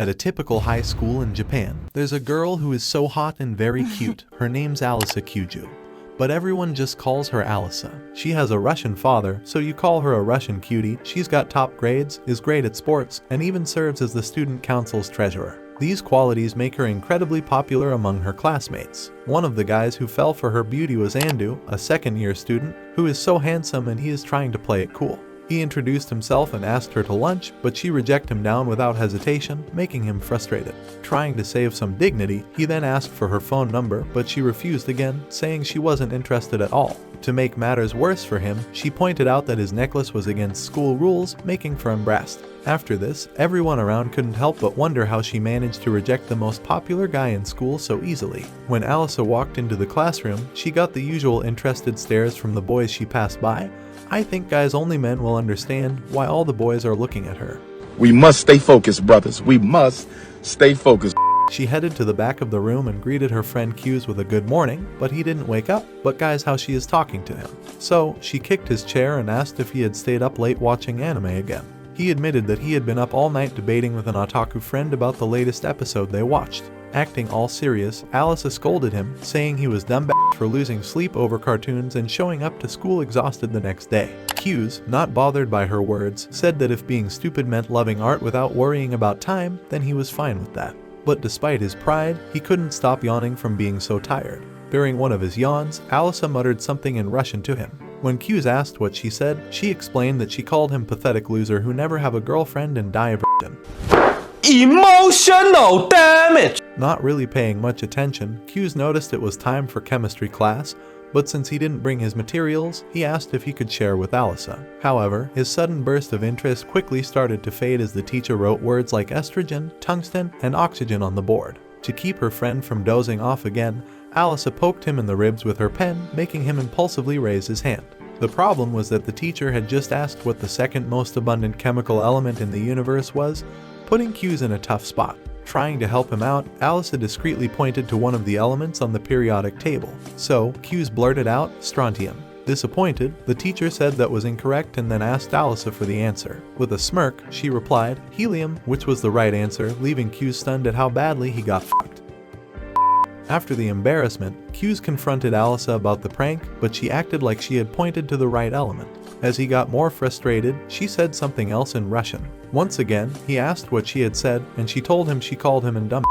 At a typical high school in Japan, there's a girl who is so hot and very cute. Her name's Alisa Kujou, but everyone just calls her Alisa. She has a Russian father, so you call her a Russian cutie. She's got top grades, is great at sports, and even serves as the student council's treasurer. These qualities make her incredibly popular among her classmates. One of the guys who fell for her beauty was Andu, a second-year student, who is so handsome and he is trying to play it cool. He introduced himself and asked her to lunch, but she rejected him down without hesitation, making him frustrated. Trying to save some dignity, he then asked for her phone number, but she refused again, saying she wasn't interested at all. To make matters worse for him, she pointed out that his necklace was against school rules, making for embarrassed. After this, everyone around couldn't help but wonder how she managed to reject the most popular guy in school so easily. When Alisa walked into the classroom, she got the usual interested stares from the boys she passed by. I think guys only men will understand why all the boys are looking at her. We must stay focused, brothers. We must stay focused. She headed to the back of the room and greeted her friend Kuz with a good morning, but he didn't wake up. But guys, how she is talking to him. So she kicked his chair and asked if he had stayed up late watching anime again. He admitted that he had been up all night debating with an otaku friend about the latest episode they watched. Acting all serious, Alisa scolded him, saying he was dumb for losing sleep over cartoons and showing up to school exhausted the next day. Kuz, not bothered by her words, said that if being stupid meant loving art without worrying about time, then he was fine with that. But despite his pride, he couldn't stop yawning from being so tired. During one of his yawns, Alisa muttered something in Russian to him. When Kuz asked what she said, she explained that she called him pathetic loser who never have a girlfriend and die of emotional damage. Not really paying much attention, Kuz noticed it was time for chemistry class, but since he didn't bring his materials, he asked if he could share with Alisa. However, his sudden burst of interest quickly started to fade as the teacher wrote words like estrogen, tungsten, and oxygen on the board. To keep her friend from dozing off again, Alisa poked him in the ribs with her pen, making him impulsively raise his hand. The problem was that the teacher had just asked what the second most abundant chemical element in the universe was, putting Kuz in a tough spot. Trying to help him out, Alisa discreetly pointed to one of the elements on the periodic table. So, Kuz blurted out, strontium. Disappointed, the teacher said that was incorrect and then asked Alisa for the answer. With a smirk, she replied, helium, which was the right answer, leaving Kuz stunned at how badly he got fucked. After the embarrassment, Kuz confronted Alisa about the prank, but she acted like she had pointed to the right element. As he got more frustrated, she said something else in Russian. Once again, he asked what she had said, and she told him she called him dumb.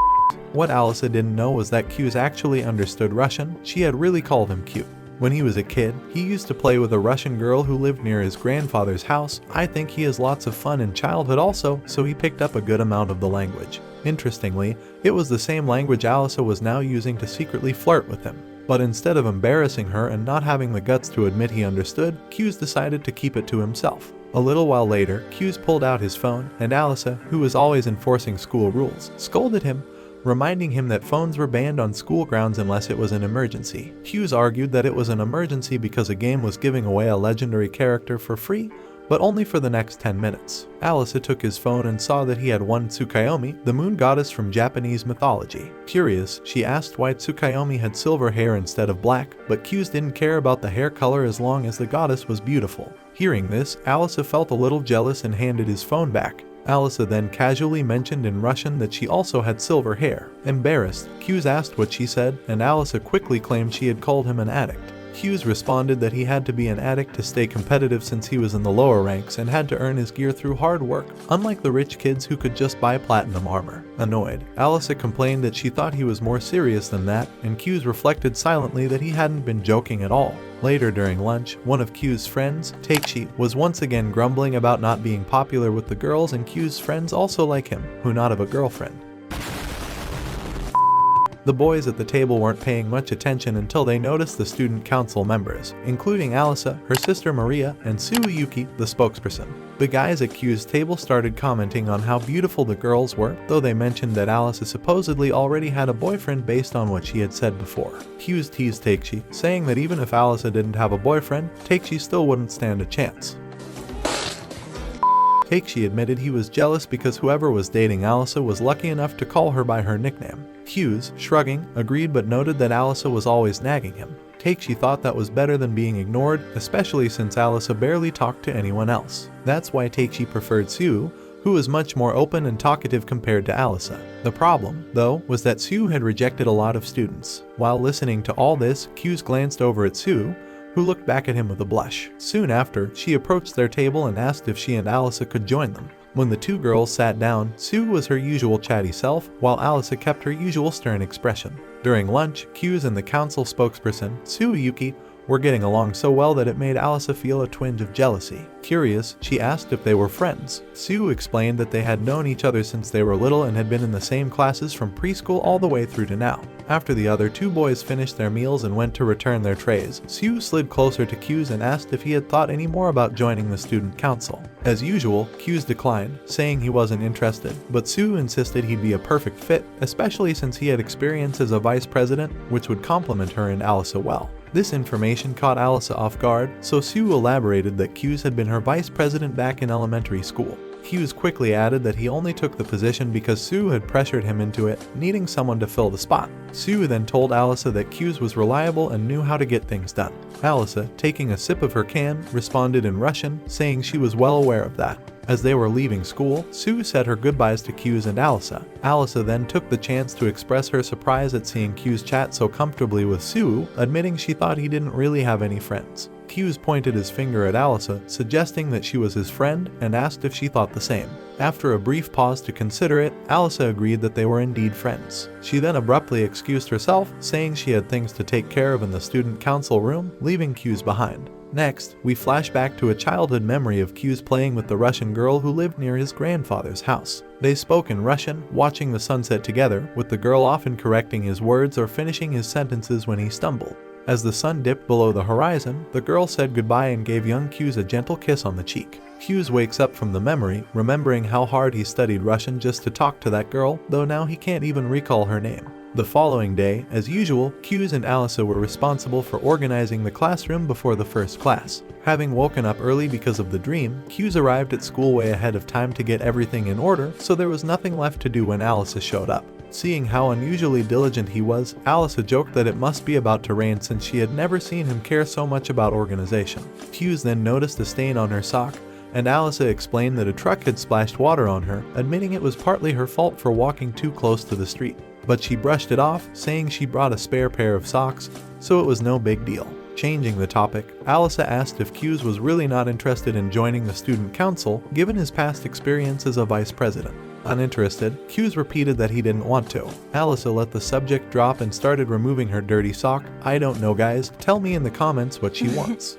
What Alisa didn't know was that Kuz actually understood Russian. She had really called him cute. When he was a kid, he used to play with a Russian girl who lived near his grandfather's house. I think he has lots of fun in childhood also, so he picked up a good amount of the language. Interestingly, it was the same language Alisa was now using to secretly flirt with him. But instead of embarrassing her and not having the guts to admit he understood, Kuz decided to keep it to himself. A little while later, Kuz pulled out his phone, and Alisa, who was always enforcing school rules, scolded him, reminding him that phones were banned on school grounds unless it was an emergency. Kuz argued that it was an emergency because a game was giving away a legendary character for free, but only for the next 10 minutes. Alisa took his phone and saw that he had won Tsukuyomi, the moon goddess from Japanese mythology. Curious, she asked why Tsukuyomi had silver hair instead of black, but Kuz didn't care about the hair color as long as the goddess was beautiful. Hearing this, Alisa felt a little jealous and handed his phone back. Alisa then casually mentioned in Russian that she also had silver hair. Embarrassed, Kuz asked what she said, and Alisa quickly claimed she had called him an addict. Kuz responded that he had to be an addict to stay competitive since he was in the lower ranks and had to earn his gear through hard work, unlike the rich kids who could just buy platinum armor. Annoyed, Alisa complained that she thought he was more serious than that, and Kuz reflected silently that he hadn't been joking at all. Later during lunch, one of Kuz's friends, Teichi, was once again grumbling about not being popular with the girls, and Kuz's friends also like him, who not have a girlfriend. The boys at the table weren't paying much attention until they noticed the student council members, including Alisa, her sister Maria, and Tsuyuki, the spokesperson. The guys at Kuz's table started commenting on how beautiful the girls were, though they mentioned that Alisa supposedly already had a boyfriend based on what she had said before. Kuz teased Teichi, saying that even if Alisa didn't have a boyfriend, Teichi still wouldn't stand a chance. Teichi admitted he was jealous because whoever was dating Alisa was lucky enough to call her by her nickname. Kuz, shrugging, agreed but noted that Alisa was always nagging him. Teichi thought that was better than being ignored, especially since Alisa barely talked to anyone else. That's why Teichi preferred Sue, who was much more open and talkative compared to Alisa. The problem, though, was that Sue had rejected a lot of students. While listening to all this, Kuz glanced over at Sue, who looked back at him with a blush. Soon after, she approached their table and asked if she and Alisa could join them. When the two girls sat down, Sue was her usual chatty self, while Alisa kept her usual stern expression. During lunch, Kuz and the council spokesperson, Tsuuyuki, were getting along so well that it made Alisa feel a twinge of jealousy. Curious, she asked if they were friends. Sue explained that they had known each other since they were little and had been in the same classes from preschool all the way through to now. After the other two boys finished their meals and went to return their trays, Sue slid closer to Kuz and asked if he had thought any more about joining the student council. As usual, Kuz declined, saying he wasn't interested, but Sue insisted he'd be a perfect fit, especially since he had experience as a vice president, which would complement her and Alisa well. This information caught Alisa off guard, so Sue elaborated that Kuz had been her vice president back in elementary school. Kuz quickly added that he only took the position because Sue had pressured him into it, needing someone to fill the spot. Sue then told Alisa that Kuz was reliable and knew how to get things done. Alisa, taking a sip of her can, responded in Russian, saying she was well aware of that. As they were leaving school, Sue said her goodbyes to Kuz and Alisa. Alisa then took the chance to express her surprise at seeing Kuz chat so comfortably with Sue, admitting she thought he didn't really have any friends. Kuz pointed his finger at Alisa, suggesting that she was his friend, and asked if she thought the same. After a brief pause to consider it, Alisa agreed that they were indeed friends. She then abruptly excused herself, saying she had things to take care of in the student council room, leaving Kuz behind. Next, we flash back to a childhood memory of Kuz playing with the Russian girl who lived near his grandfather's house. They spoke in Russian, watching the sunset together, with the girl often correcting his words or finishing his sentences when he stumbled. As the sun dipped below the horizon, the girl said goodbye and gave young Kuz a gentle kiss on the cheek. Kuz wakes up from the memory, remembering how hard he studied Russian just to talk to that girl, though now he can't even recall her name. The following day, as usual, Kuz and Alisa were responsible for organizing the classroom before the first class. Having woken up early because of the dream, Kuz arrived at school way ahead of time to get everything in order, so there was nothing left to do when Alisa showed up. Seeing how unusually diligent he was, Alisa joked that it must be about to rain since she had never seen him care so much about organization. Kuz then noticed a stain on her sock, and Alisa explained that a truck had splashed water on her, admitting it was partly her fault for walking too close to the street. But she brushed it off, saying she brought a spare pair of socks, so it was no big deal. Changing the topic, Alisa asked if Kuz was really not interested in joining the student council, given his past experience as a vice president. Uninterested, Kuz repeated that he didn't want to. Alisa let the subject drop and started removing her dirty sock. I don't know guys, tell me in the comments what she wants.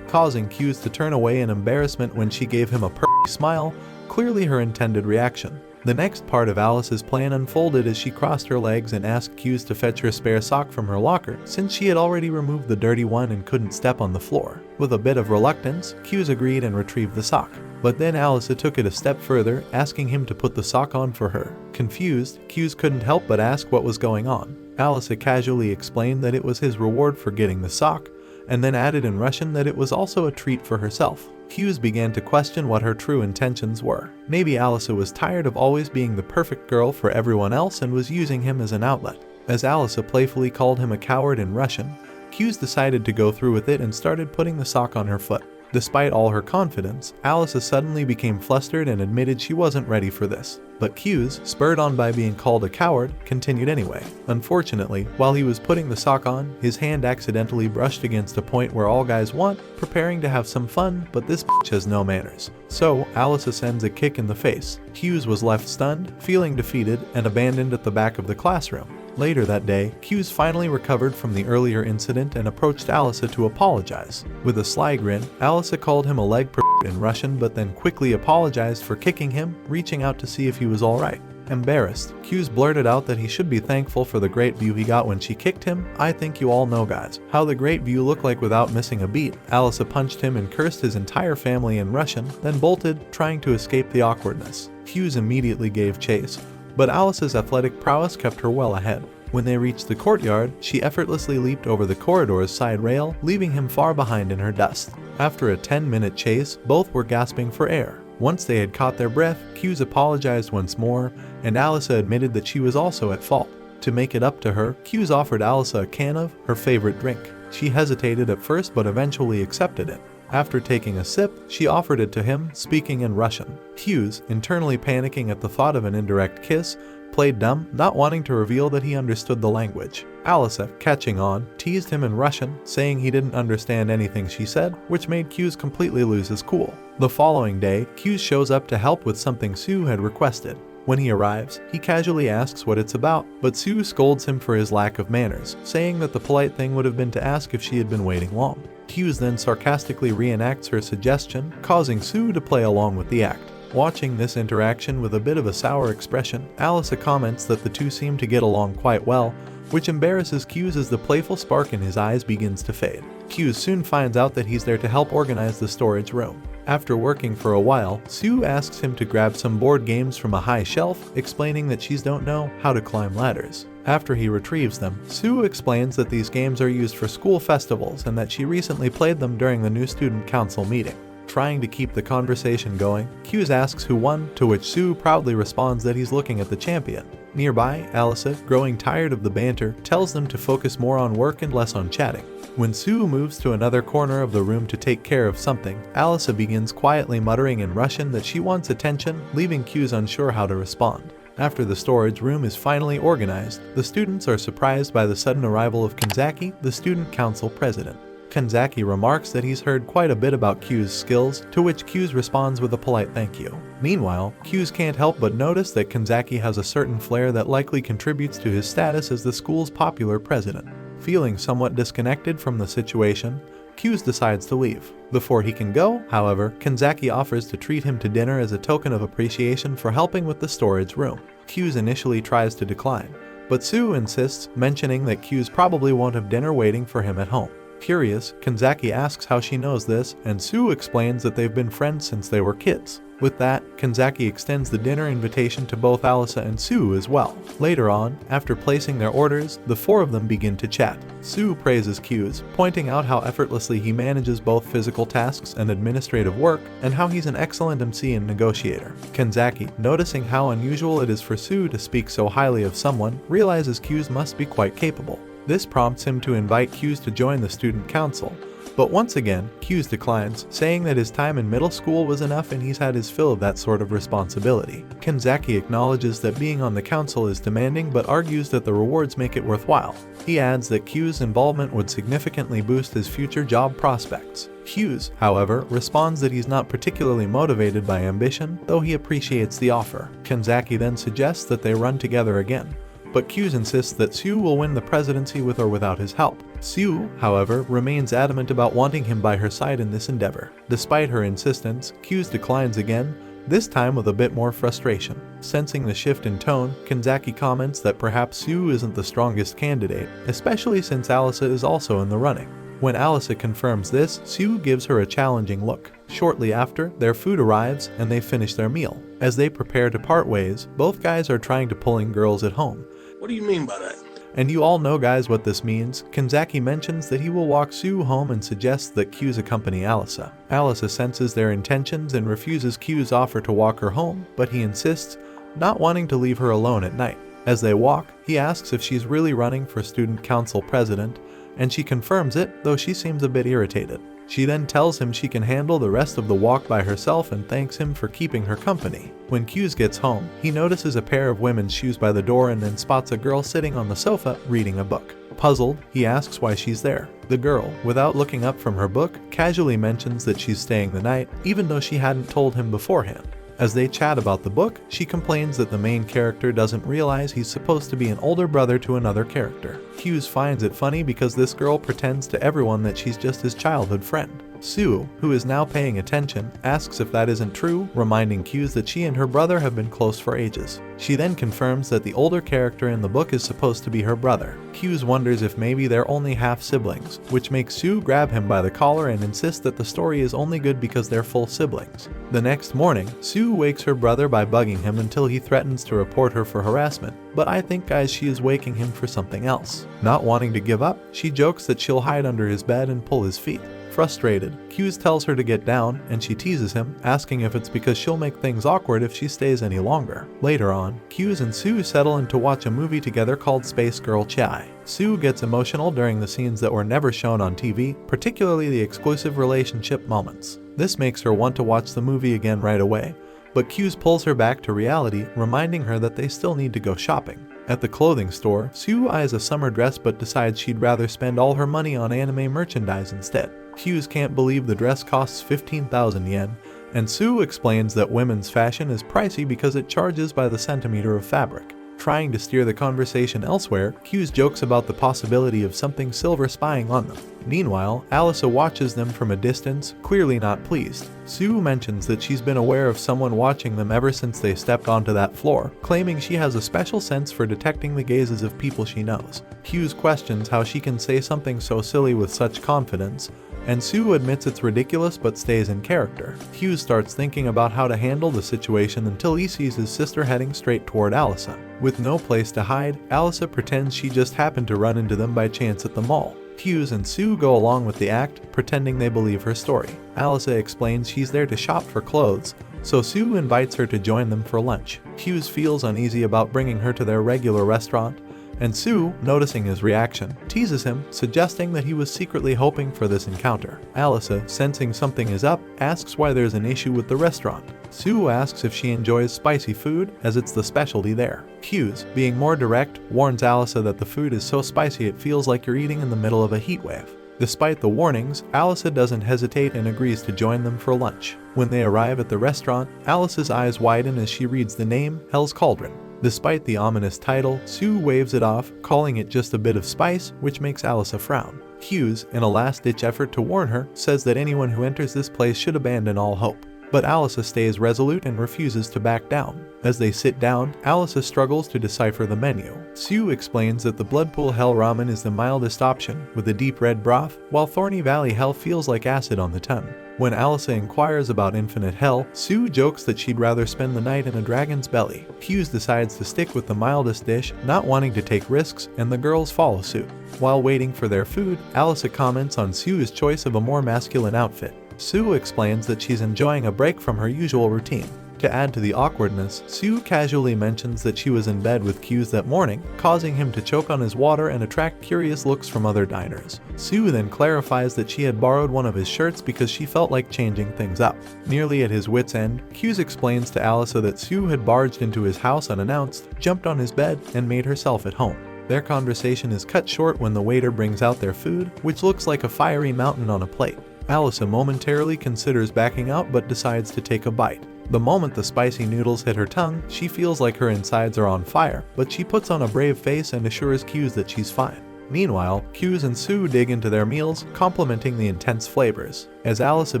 Causing Kuz to turn away in embarrassment when she gave him a perky smile, clearly her intended reaction. The next part of Alice's plan unfolded as she crossed her legs and asked Kuz to fetch her spare sock from her locker, since she had already removed the dirty one and couldn't step on the floor. With a bit of reluctance, Kuz agreed and retrieved the sock. But then Alisa took it a step further, asking him to put the sock on for her. Confused, Kuz couldn't help but ask what was going on. Alisa casually explained that it was his reward for getting the sock, and then added in Russian that it was also a treat for herself. Kuz began to question what her true intentions were. Maybe Alisa was tired of always being the perfect girl for everyone else and was using him as an outlet. As Alisa playfully called him a coward in Russian, Kuz decided to go through with it and started putting the sock on her foot. Despite all her confidence, Alisa suddenly became flustered and admitted she wasn't ready for this. But Kuz, spurred on by being called a coward, continued anyway. Unfortunately, while he was putting the sock on, his hand accidentally brushed against a point where all guys want, preparing to have some fun, but this bitch has no manners. So, Alisa sends a kick in the face. Kuz was left stunned, feeling defeated, and abandoned at the back of the classroom. Later that day, Kuz finally recovered from the earlier incident and approached Alisa to apologize. With a sly grin, Alisa called him a leg in Russian but then quickly apologized for kicking him, reaching out to see if he was alright. Embarrassed, Kuz blurted out that he should be thankful for the great view he got when she kicked him. I think you all know guys, how the great view looked like without missing a beat. Alisa punched him and cursed his entire family in Russian, then bolted, trying to escape the awkwardness. Kuz immediately gave chase, but Alisa's athletic prowess kept her well ahead. When they reached the courtyard, she effortlessly leaped over the corridor's side rail, leaving him far behind in her dust. After a 10-minute chase, both were gasping for air. Once they had caught their breath, Kuz apologized once more, and Alisa admitted that she was also at fault. To make it up to her, Kuz offered Alisa a can of her favorite drink. She hesitated at first but eventually accepted it. After taking a sip, she offered it to him, speaking in Russian. Hughes, internally panicking at the thought of an indirect kiss, played dumb, not wanting to reveal that he understood the language. Alisa, catching on, teased him in Russian, saying he didn't understand anything she said, which made Kuz completely lose his cool. The following day, Kuz shows up to help with something Sue had requested. When he arrives, he casually asks what it's about, but Sue scolds him for his lack of manners, saying that the polite thing would have been to ask if she had been waiting long. Kuz then sarcastically reenacts her suggestion, causing Sue to play along with the act. Watching this interaction with a bit of a sour expression, Alisa comments that the two seem to get along quite well, which embarrasses Kuz as the playful spark in his eyes begins to fade. Kuz soon finds out that he's there to help organize the storage room. After working for a while, Sue asks him to grab some board games from a high shelf, explaining that she don't know how to climb ladders. After he retrieves them, Sue explains that these games are used for school festivals and that she recently played them during the new student council meeting. Trying to keep the conversation going, Kuz asks who won, to which Sue proudly responds that he's looking at the champion. Nearby, Alisa, growing tired of the banter, tells them to focus more on work and less on chatting. When Sue moves to another corner of the room to take care of something, Alisa begins quietly muttering in Russian that she wants attention, leaving Kuz unsure how to respond. After the storage room is finally organized, the students are surprised by the sudden arrival of Kanzaki, the student council president. Kanzaki remarks that he's heard quite a bit about Q's skills, to which Kuz responds with a polite thank you. Meanwhile, Kuz can't help but notice that Kanzaki has a certain flair that likely contributes to his status as the school's popular president. Feeling somewhat disconnected from the situation, Kuz decides to leave. Before he can go, however, Kanzaki offers to treat him to dinner as a token of appreciation for helping with the storage room. Kuz initially tries to decline, but Sue insists, mentioning that Kuz probably won't have dinner waiting for him at home. Curious, Kanzaki asks how she knows this, and Sue explains that they've been friends since they were kids. With that, Kanzaki extends the dinner invitation to both Alisa and Sue as well. Later on, after placing their orders, the four of them begin to chat. Sue praises Kuz, pointing out how effortlessly he manages both physical tasks and administrative work, and how he's an excellent MC and negotiator. Kanzaki, noticing how unusual it is for Sue to speak so highly of someone, realizes Kuz must be quite capable. This prompts him to invite Kuz to join the student council, but once again, Kuz declines, saying that his time in middle school was enough and he's had his fill of that sort of responsibility. Kanzaki acknowledges that being on the council is demanding but argues that the rewards make it worthwhile. He adds that Kuz's involvement would significantly boost his future job prospects. Kuz, however, responds that he's not particularly motivated by ambition, though he appreciates the offer. Kanzaki then suggests that they run together again, but Kuz insists that Sue will win the presidency with or without his help. Sue, however, remains adamant about wanting him by her side in this endeavor. Despite her insistence, Kuz declines again, this time with a bit more frustration. Sensing the shift in tone, Kanzaki comments that perhaps Sue isn't the strongest candidate, especially since Alisa is also in the running. When Alisa confirms this, Sue gives her a challenging look. Shortly after, their food arrives and they finish their meal. As they prepare to part ways, both guys are trying to pull in girls at home. What do you mean by that? And you all know, guys, what this means. Kanzaki mentions that he will walk Sue home and suggests that Kuz accompany Alisa. Alisa senses their intentions and refuses Kuz's offer to walk her home, but he insists, not wanting to leave her alone at night. As they walk, he asks if she's really running for student council president, and she confirms it, though she seems a bit irritated. She then tells him she can handle the rest of the walk by herself and thanks him for keeping her company. When Kuz gets home, he notices a pair of women's shoes by the door and then spots a girl sitting on the sofa reading a book. Puzzled, he asks why she's there. The girl, without looking up from her book, casually mentions that she's staying the night, even though she hadn't told him beforehand. As they chat about the book, she complains that the main character doesn't realize he's supposed to be an older brother to another character. Kuz finds it funny because this girl pretends to everyone that she's just his childhood friend. Sue, who is now paying attention, asks if that isn't true, reminding Kuz that she and her brother have been close for ages. She then confirms that the older character in the book is supposed to be her brother. Kuz wonders if maybe they're only half siblings, which makes Sue grab him by the collar and insist that the story is only good because they're full siblings. The next morning, Sue wakes her brother by bugging him until he threatens to report her for harassment, but I think, guys, she is waking him for something else. Not wanting to give up, she jokes that she'll hide under his bed and pull his feet. Frustrated, Kuze tells her to get down, and she teases him, asking if it's because she'll make things awkward if she stays any longer. Later on, Kuze and Sue settle in to watch a movie together called Space Girl Chai. Sue gets emotional during the scenes that were never shown on TV, particularly the exclusive relationship moments. This makes her want to watch the movie again right away, but Kuze pulls her back to reality, reminding her that they still need to go shopping. At the clothing store, Sue eyes a summer dress but decides she'd rather spend all her money on anime merchandise instead. Kuze can't believe the dress costs 15,000 yen, and Sue explains that women's fashion is pricey because it charges by the centimeter of fabric. Trying to steer the conversation elsewhere, Kuze jokes about the possibility of something silver spying on them. Meanwhile, Alisa watches them from a distance, clearly not pleased. Sue mentions that she's been aware of someone watching them ever since they stepped onto that floor, claiming she has a special sense for detecting the gazes of people she knows. Kuze questions how she can say something so silly with such confidence, and Sue admits it's ridiculous but stays in character. Kuze starts thinking about how to handle the situation until he sees his sister heading straight toward Alisa. With no place to hide, Alisa pretends she just happened to run into them by chance at the mall. Kuze and Sue go along with the act, pretending they believe her story. Alisa explains she's there to shop for clothes, so Sue invites her to join them for lunch. Kuze feels uneasy about bringing her to their regular restaurant, and Sue, noticing his reaction, teases him, suggesting that he was secretly hoping for this encounter. Alisa, sensing something is up, asks why there's an issue with the restaurant. Sue asks if she enjoys spicy food, as it's the specialty there. Kuze, being more direct, warns Alisa that the food is so spicy it feels like you're eating in the middle of a heat wave. Despite the warnings, Alisa doesn't hesitate and agrees to join them for lunch. When they arrive at the restaurant, Alisa's eyes widen as she reads the name, Hell's Cauldron. Despite the ominous title, Sue waves it off, calling it just a bit of spice, which makes Alisa frown. Kuze, in a last-ditch effort to warn her, says that anyone who enters this place should abandon all hope. But Alisa stays resolute and refuses to back down. As they sit down, Alisa struggles to decipher the menu. Sue explains that the Bloodpool Hell Ramen is the mildest option, with a deep red broth, while Thorny Valley Hell feels like acid on the tongue. When Alisa inquires about Infinite Hell, Sue jokes that she'd rather spend the night in a dragon's belly. Kuze decides to stick with the mildest dish, not wanting to take risks, and the girls follow suit. While waiting for their food, Alisa comments on Sue's choice of a more masculine outfit. Sue explains that she's enjoying a break from her usual routine. To add to the awkwardness, Sue casually mentions that she was in bed with Kuze that morning, causing him to choke on his water and attract curious looks from other diners. Sue then clarifies that she had borrowed one of his shirts because she felt like changing things up. Nearly at his wit's end, Kuze explains to Alisa that Sue had barged into his house unannounced, jumped on his bed, and made herself at home. Their conversation is cut short when the waiter brings out their food, which looks like a fiery mountain on a plate. Alisa momentarily considers backing out but decides to take a bite. The moment the spicy noodles hit her tongue, she feels like her insides are on fire, but she puts on a brave face and assures Kuze that she's fine. Meanwhile, Kuze and Sue dig into their meals, complimenting the intense flavors. As Alisa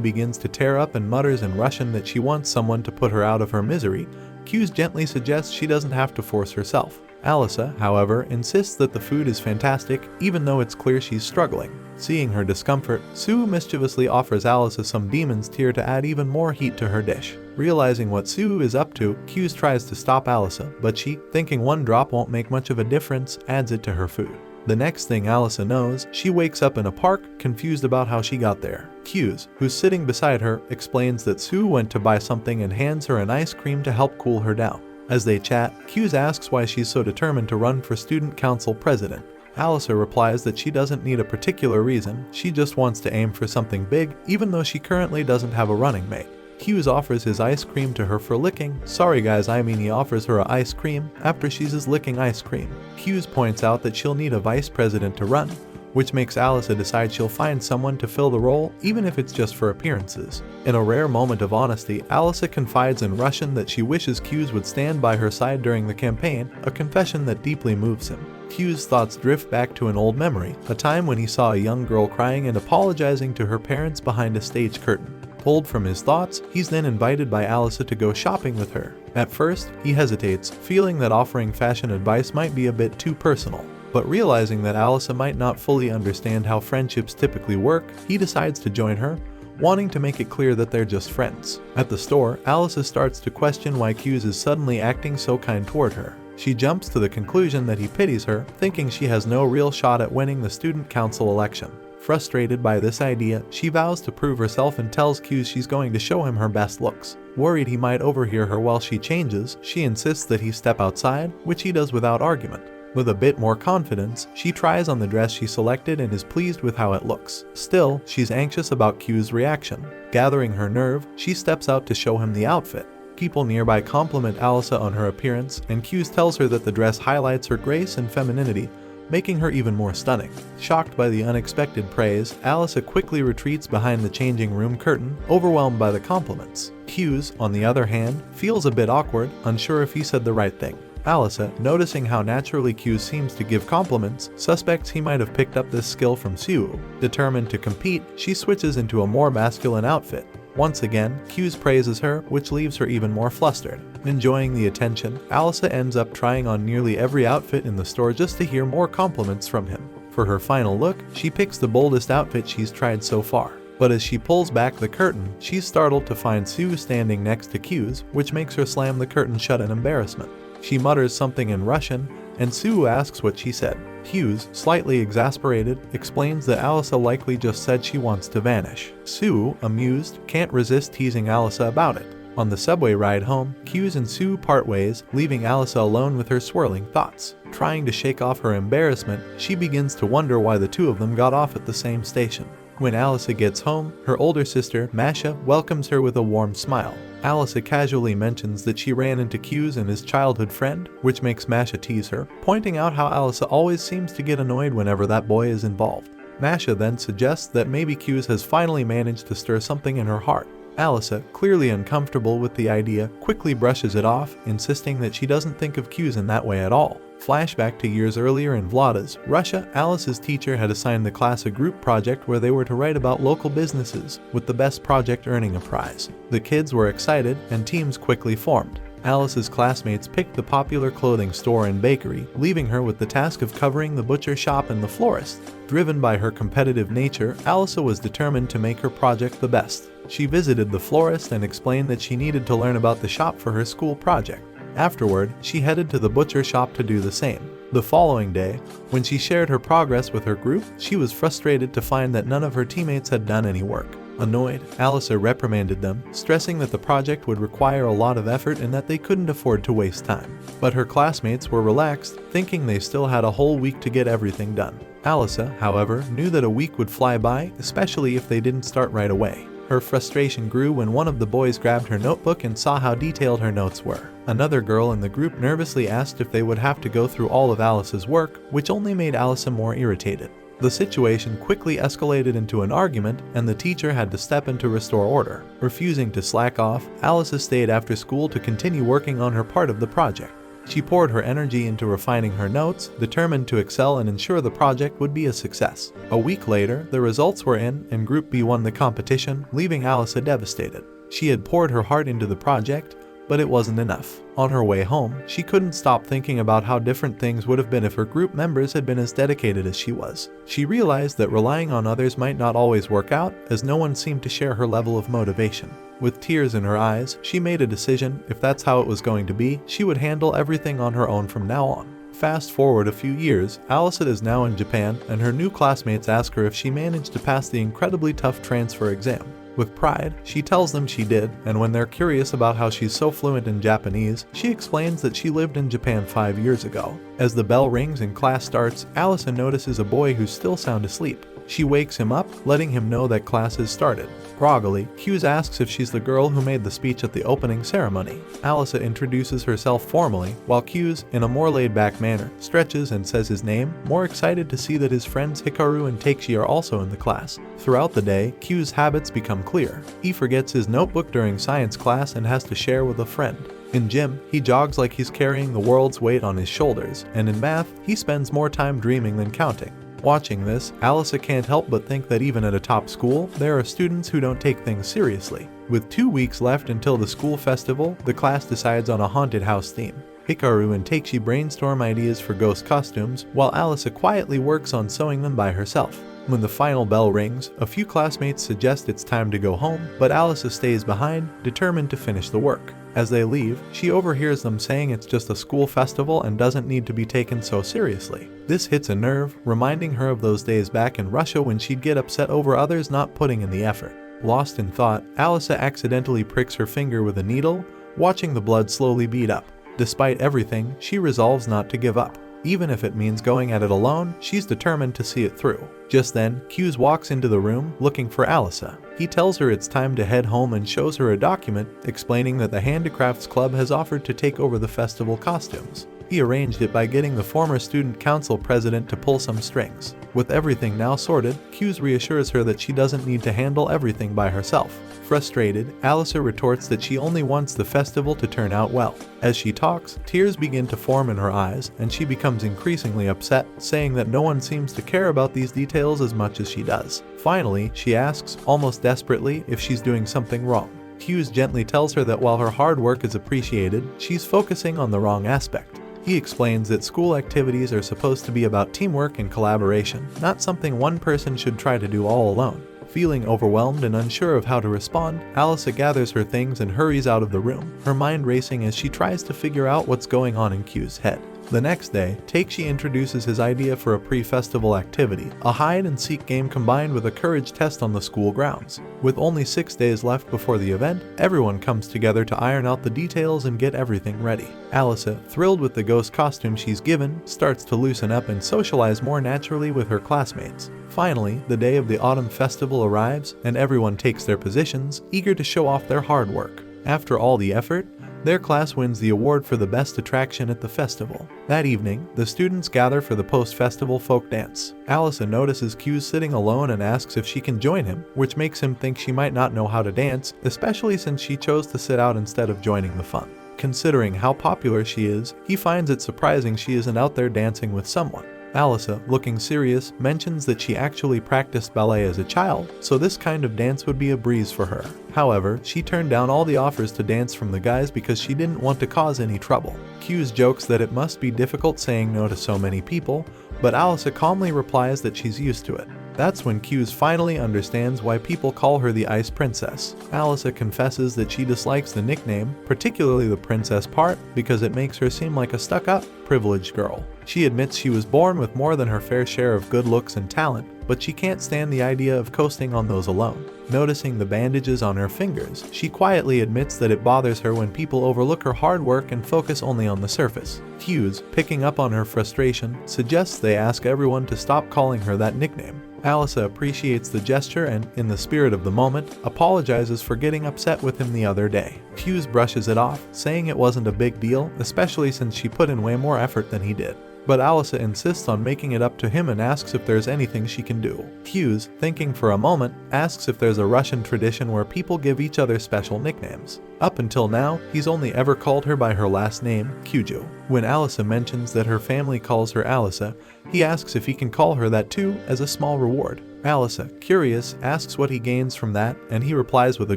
begins to tear up and mutters in Russian that she wants someone to put her out of her misery, Kuze gently suggests she doesn't have to force herself. Alisa, however, insists that the food is fantastic, even though it's clear she's struggling. Seeing her discomfort, Sue mischievously offers Alisa some demon's tear to add even more heat to her dish. Realizing what Sue is up to, Kuze tries to stop Alisa, but she, thinking one drop won't make much of a difference, adds it to her food. The next thing Alisa knows, she wakes up in a park, confused about how she got there. Kuze, who's sitting beside her, explains that Sue went to buy something and hands her an ice cream to help cool her down. As they chat, Kuze asks why she's so determined to run for student council president. Alisa replies that she doesn't need a particular reason, she just wants to aim for something big, even though she currently doesn't have a running mate. Kuze offers his ice cream to her for licking. Sorry guys, I mean he offers her a ice cream after she's licking ice cream. Kuze points out that she'll need a vice president to run, which makes Alisa decide she'll find someone to fill the role, even if it's just for appearances. In a rare moment of honesty, Alisa confides in Russian that she wishes Kuze would stand by her side during the campaign, a confession that deeply moves him. Kuze's thoughts drift back to an old memory, a time when he saw a young girl crying and apologizing to her parents behind a stage curtain. Pulled from his thoughts, he's then invited by Alisa to go shopping with her. At first, he hesitates, feeling that offering fashion advice might be a bit too personal. But realizing that Alisa might not fully understand how friendships typically work, he decides to join her, wanting to make it clear that they're just friends. At the store, Alisa starts to question why Kuze is suddenly acting so kind toward her. She jumps to the conclusion that he pities her, thinking she has no real shot at winning the student council election. Frustrated by this idea, she vows to prove herself and tells Kujou she's going to show him her best looks. Worried he might overhear her while she changes, she insists that he step outside, which he does without argument. With a bit more confidence, she tries on the dress she selected and is pleased with how it looks. Still, she's anxious about Kujou's reaction. Gathering her nerve, she steps out to show him the outfit. People nearby compliment Alisa on her appearance, and Kujou tells her that the dress highlights her grace and femininity, making her even more stunning. Shocked by the unexpected praise, Alisa quickly retreats behind the changing room curtain, overwhelmed by the compliments. Kujou, on the other hand, feels a bit awkward, unsure if he said the right thing. Alisa, noticing how naturally Kujou seems to give compliments, suspects he might have picked up this skill from Seirei. Determined to compete, she switches into a more masculine outfit. Once again, Kujou praises her, which leaves her even more flustered. Enjoying the attention, Alisa ends up trying on nearly every outfit in the store just to hear more compliments from him. For her final look, she picks the boldest outfit she's tried so far. But as she pulls back the curtain, she's startled to find Seirei standing next to Kujou, which makes her slam the curtain shut in embarrassment. She mutters something in Russian, and Seirei asks what she said. Kujou, slightly exasperated, explains that Alisa likely just said she wants to vanish. Seirei, amused, can't resist teasing Alisa about it. On the subway ride home, Kujou and Seirei part ways, leaving Alisa alone with her swirling thoughts. Trying to shake off her embarrassment, she begins to wonder why the two of them got off at the same station. When Alisa gets home, her older sister, Masha, welcomes her with a warm smile. Alisa casually mentions that she ran into Kujou and his childhood friend, which makes Masha tease her, pointing out how Alisa always seems to get annoyed whenever that boy is involved. Masha then suggests that maybe Kujou has finally managed to stir something in her heart. Alisa, clearly uncomfortable with the idea, quickly brushes it off, insisting that she doesn't think of Kujou in that way at all. Flashback to years earlier in Vlada's, Russia, Alice's teacher had assigned the class a group project where they were to write about local businesses, with the best project earning a prize. The kids were excited, and teams quickly formed. Alice's classmates picked the popular clothing store and bakery, leaving her with the task of covering the butcher shop and the florist. Driven by her competitive nature, Alisa was determined to make her project the best. She visited the florist and explained that she needed to learn about the shop for her school project. Afterward, she headed to the butcher shop to do the same. The following day, when she shared her progress with her group, she was frustrated to find that none of her teammates had done any work. Annoyed, Alisa reprimanded them, stressing that the project would require a lot of effort and that they couldn't afford to waste time. But her classmates were relaxed, thinking they still had a whole week to get everything done. Alisa, however, knew that a week would fly by, especially if they didn't start right away. Her frustration grew when one of the boys grabbed her notebook and saw how detailed her notes were. Another girl in the group nervously asked if they would have to go through all of Alisa's work, which only made Alisa more irritated. The situation quickly escalated into an argument, and the teacher had to step in to restore order. Refusing to slack off, Alisa stayed after school to continue working on her part of the project. She poured her energy into refining her notes, determined to excel and ensure the project would be a success. A week later, the results were in, and Group B won the competition, leaving Alisa devastated. She had poured her heart into the project, but it wasn't enough. On her way home, she couldn't stop thinking about how different things would have been if her group members had been as dedicated as she was. She realized that relying on others might not always work out, as no one seemed to share her level of motivation. With tears in her eyes, she made a decision: if that's how it was going to be, she would handle everything on her own from now on. Fast forward a few years, Alisa is now in Japan, and her new classmates ask her if she managed to pass the incredibly tough transfer exam. With pride, she tells them she did, and when they're curious about how she's so fluent in Japanese, she explains that she lived in Japan 5 years ago. As the bell rings and class starts, Alisa notices a boy who's still sound asleep. She wakes him up, letting him know that class has started. Groggily, Kujou asks if she's the girl who made the speech at the opening ceremony. Alisa introduces herself formally, while Kujou, in a more laid-back manner, stretches and says his name, more excited to see that his friends Hikaru and Takeshi are also in the class. Throughout the day, Kujou's habits become clear. He forgets his notebook during science class and has to share with a friend. In gym, he jogs like he's carrying the world's weight on his shoulders, and in math, he spends more time dreaming than counting. Watching this, Alisa can't help but think that even at a top school, there are students who don't take things seriously. With 2 weeks left until the school festival, the class decides on a haunted house theme. Hikaru and Takeshi brainstorm ideas for ghost costumes, while Alisa quietly works on sewing them by herself. When the final bell rings, a few classmates suggest it's time to go home, but Alisa stays behind, determined to finish the work. As they leave, she overhears them saying it's just a school festival and doesn't need to be taken so seriously. This hits a nerve, reminding her of those days back in Russia when she'd get upset over others not putting in the effort. Lost in thought, Alisa accidentally pricks her finger with a needle, watching the blood slowly bead up. Despite everything, she resolves not to give up. Even if it means going at it alone, she's determined to see it through. Just then, Kuze walks into the room looking for Alisa. He tells her it's time to head home and shows her a document explaining that the Handicrafts Club has offered to take over the festival costumes. He arranged it by getting the former student council president to pull some strings. With everything now sorted, Kuze reassures her that she doesn't need to handle everything by herself. Frustrated, Alisa retorts that she only wants the festival to turn out well. As she talks, tears begin to form in her eyes, and she becomes increasingly upset, saying that no one seems to care about these details as much as she does. Finally, she asks, almost desperately, if she's doing something wrong. Kuze gently tells her that while her hard work is appreciated, she's focusing on the wrong aspect. He explains that school activities are supposed to be about teamwork and collaboration, not something one person should try to do all alone. Feeling overwhelmed and unsure of how to respond, Alisa gathers her things and hurries out of the room, her mind racing as she tries to figure out what's going on in Kuze's head. The next day, Takeishi introduces his idea for a pre-festival activity, a hide-and-seek game combined with a courage test on the school grounds. With only 6 days left before the event, everyone comes together to iron out the details and get everything ready. Alisa, thrilled with the ghost costume she's given, starts to loosen up and socialize more naturally with her classmates. Finally, the day of the autumn festival arrives, and everyone takes their positions, eager to show off their hard work. After all the effort, their class wins the award for the best attraction at the festival. That evening, the students gather for the post-festival folk dance. Alisa notices Kuze sitting alone and asks if she can join him, which makes him think she might not know how to dance, especially since she chose to sit out instead of joining the fun. Considering how popular she is, he finds it surprising she isn't out there dancing with someone. Alisa, looking serious, mentions that she actually practiced ballet as a child, so this kind of dance would be a breeze for her. However, she turned down all the offers to dance from the guys because she didn't want to cause any trouble. Kuze jokes that it must be difficult saying no to so many people, but Alisa calmly replies that she's used to it. That's when Kuze finally understands why people call her the Ice Princess. Alisa confesses that she dislikes the nickname, particularly the princess part, because it makes her seem like a stuck-up, privileged girl. She admits she was born with more than her fair share of good looks and talent, but she can't stand the idea of coasting on those alone. Noticing the bandages on her fingers, she quietly admits that it bothers her when people overlook her hard work and focus only on the surface. Kuze, picking up on her frustration, suggests they ask everyone to stop calling her that nickname. Alisa appreciates the gesture and, in the spirit of the moment, apologizes for getting upset with him the other day. Kuze brushes it off, saying it wasn't a big deal, especially since she put in way more effort than he did. But Alisa insists on making it up to him and asks if there's anything she can do. Kuze, thinking for a moment, asks if there's a Russian tradition where people give each other special nicknames. Up until now, he's only ever called her by her last name, Kujou. When Alisa mentions that her family calls her Alisa, he asks if he can call her that too as a small reward. Alisa, curious, asks what he gains from that, and he replies with a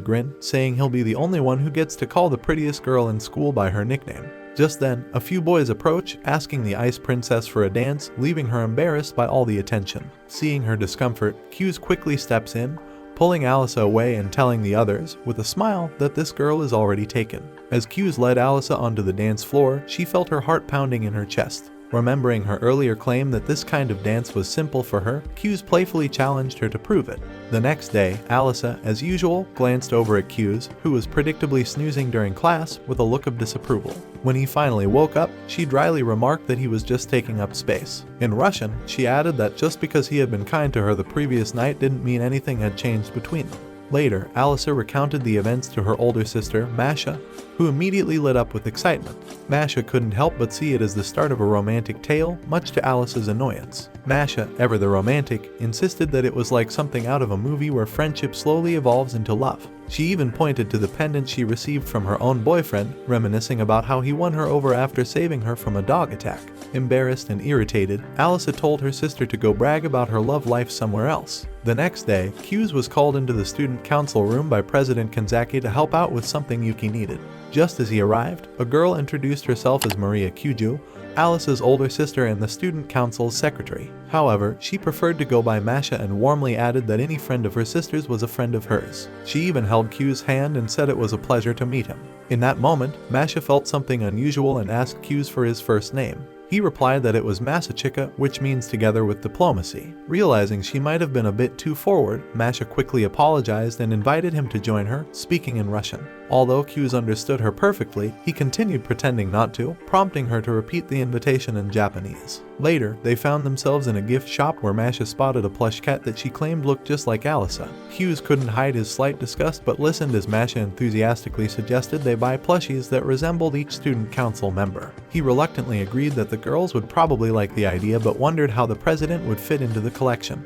grin, saying he'll be the only one who gets to call the prettiest girl in school by her nickname. Just then, a few boys approach, asking the Ice Princess for a dance, leaving her embarrassed by all the attention. Seeing her discomfort, Kuze quickly steps in, pulling Alisa away and telling the others, with a smile, that this girl is already taken. As Kuze led Alisa onto the dance floor, she felt her heart pounding in her chest. Remembering her earlier claim that this kind of dance was simple for her, Kuze playfully challenged her to prove it. The next day, Alisa, as usual, glanced over at Kuze, who was predictably snoozing during class, with a look of disapproval. When he finally woke up, she dryly remarked that he was just taking up space. In Russian, she added that just because he had been kind to her the previous night didn't mean anything had changed between them. Later, Alisa recounted the events to her older sister, Masha, who immediately lit up with excitement. Masha couldn't help but see it as the start of a romantic tale, much to Alice's annoyance. Masha, ever the romantic, insisted that it was like something out of a movie where friendship slowly evolves into love. She even pointed to the pendant she received from her own boyfriend, reminiscing about how he won her over after saving her from a dog attack. Embarrassed and irritated, Alisa told her sister to go brag about her love life somewhere else. The next day, Kuze was called into the student council room by President Kanzaki to help out with something Yuki needed. Just as he arrived, a girl introduced herself as Maria Kujou, Alisa's older sister and the student council's secretary. However, she preferred to go by Masha and warmly added that any friend of her sister's was a friend of hers. She even held Kuze's hand and said it was a pleasure to meet him. In that moment, Masha felt something unusual and asked Kuze for his first name. He replied that it was Masachika, which means together with diplomacy. Realizing she might have been a bit too forward, Masha quickly apologized and invited him to join her, speaking in Russian. Although Kuze understood her perfectly, he continued pretending not to, prompting her to repeat the invitation in Japanese. Later, they found themselves in a gift shop where Masha spotted a plush cat that she claimed looked just like Alisa. Kuze couldn't hide his slight disgust but listened as Masha enthusiastically suggested they buy plushies that resembled each student council member. He reluctantly agreed that the girls would probably like the idea but wondered how the president would fit into the collection.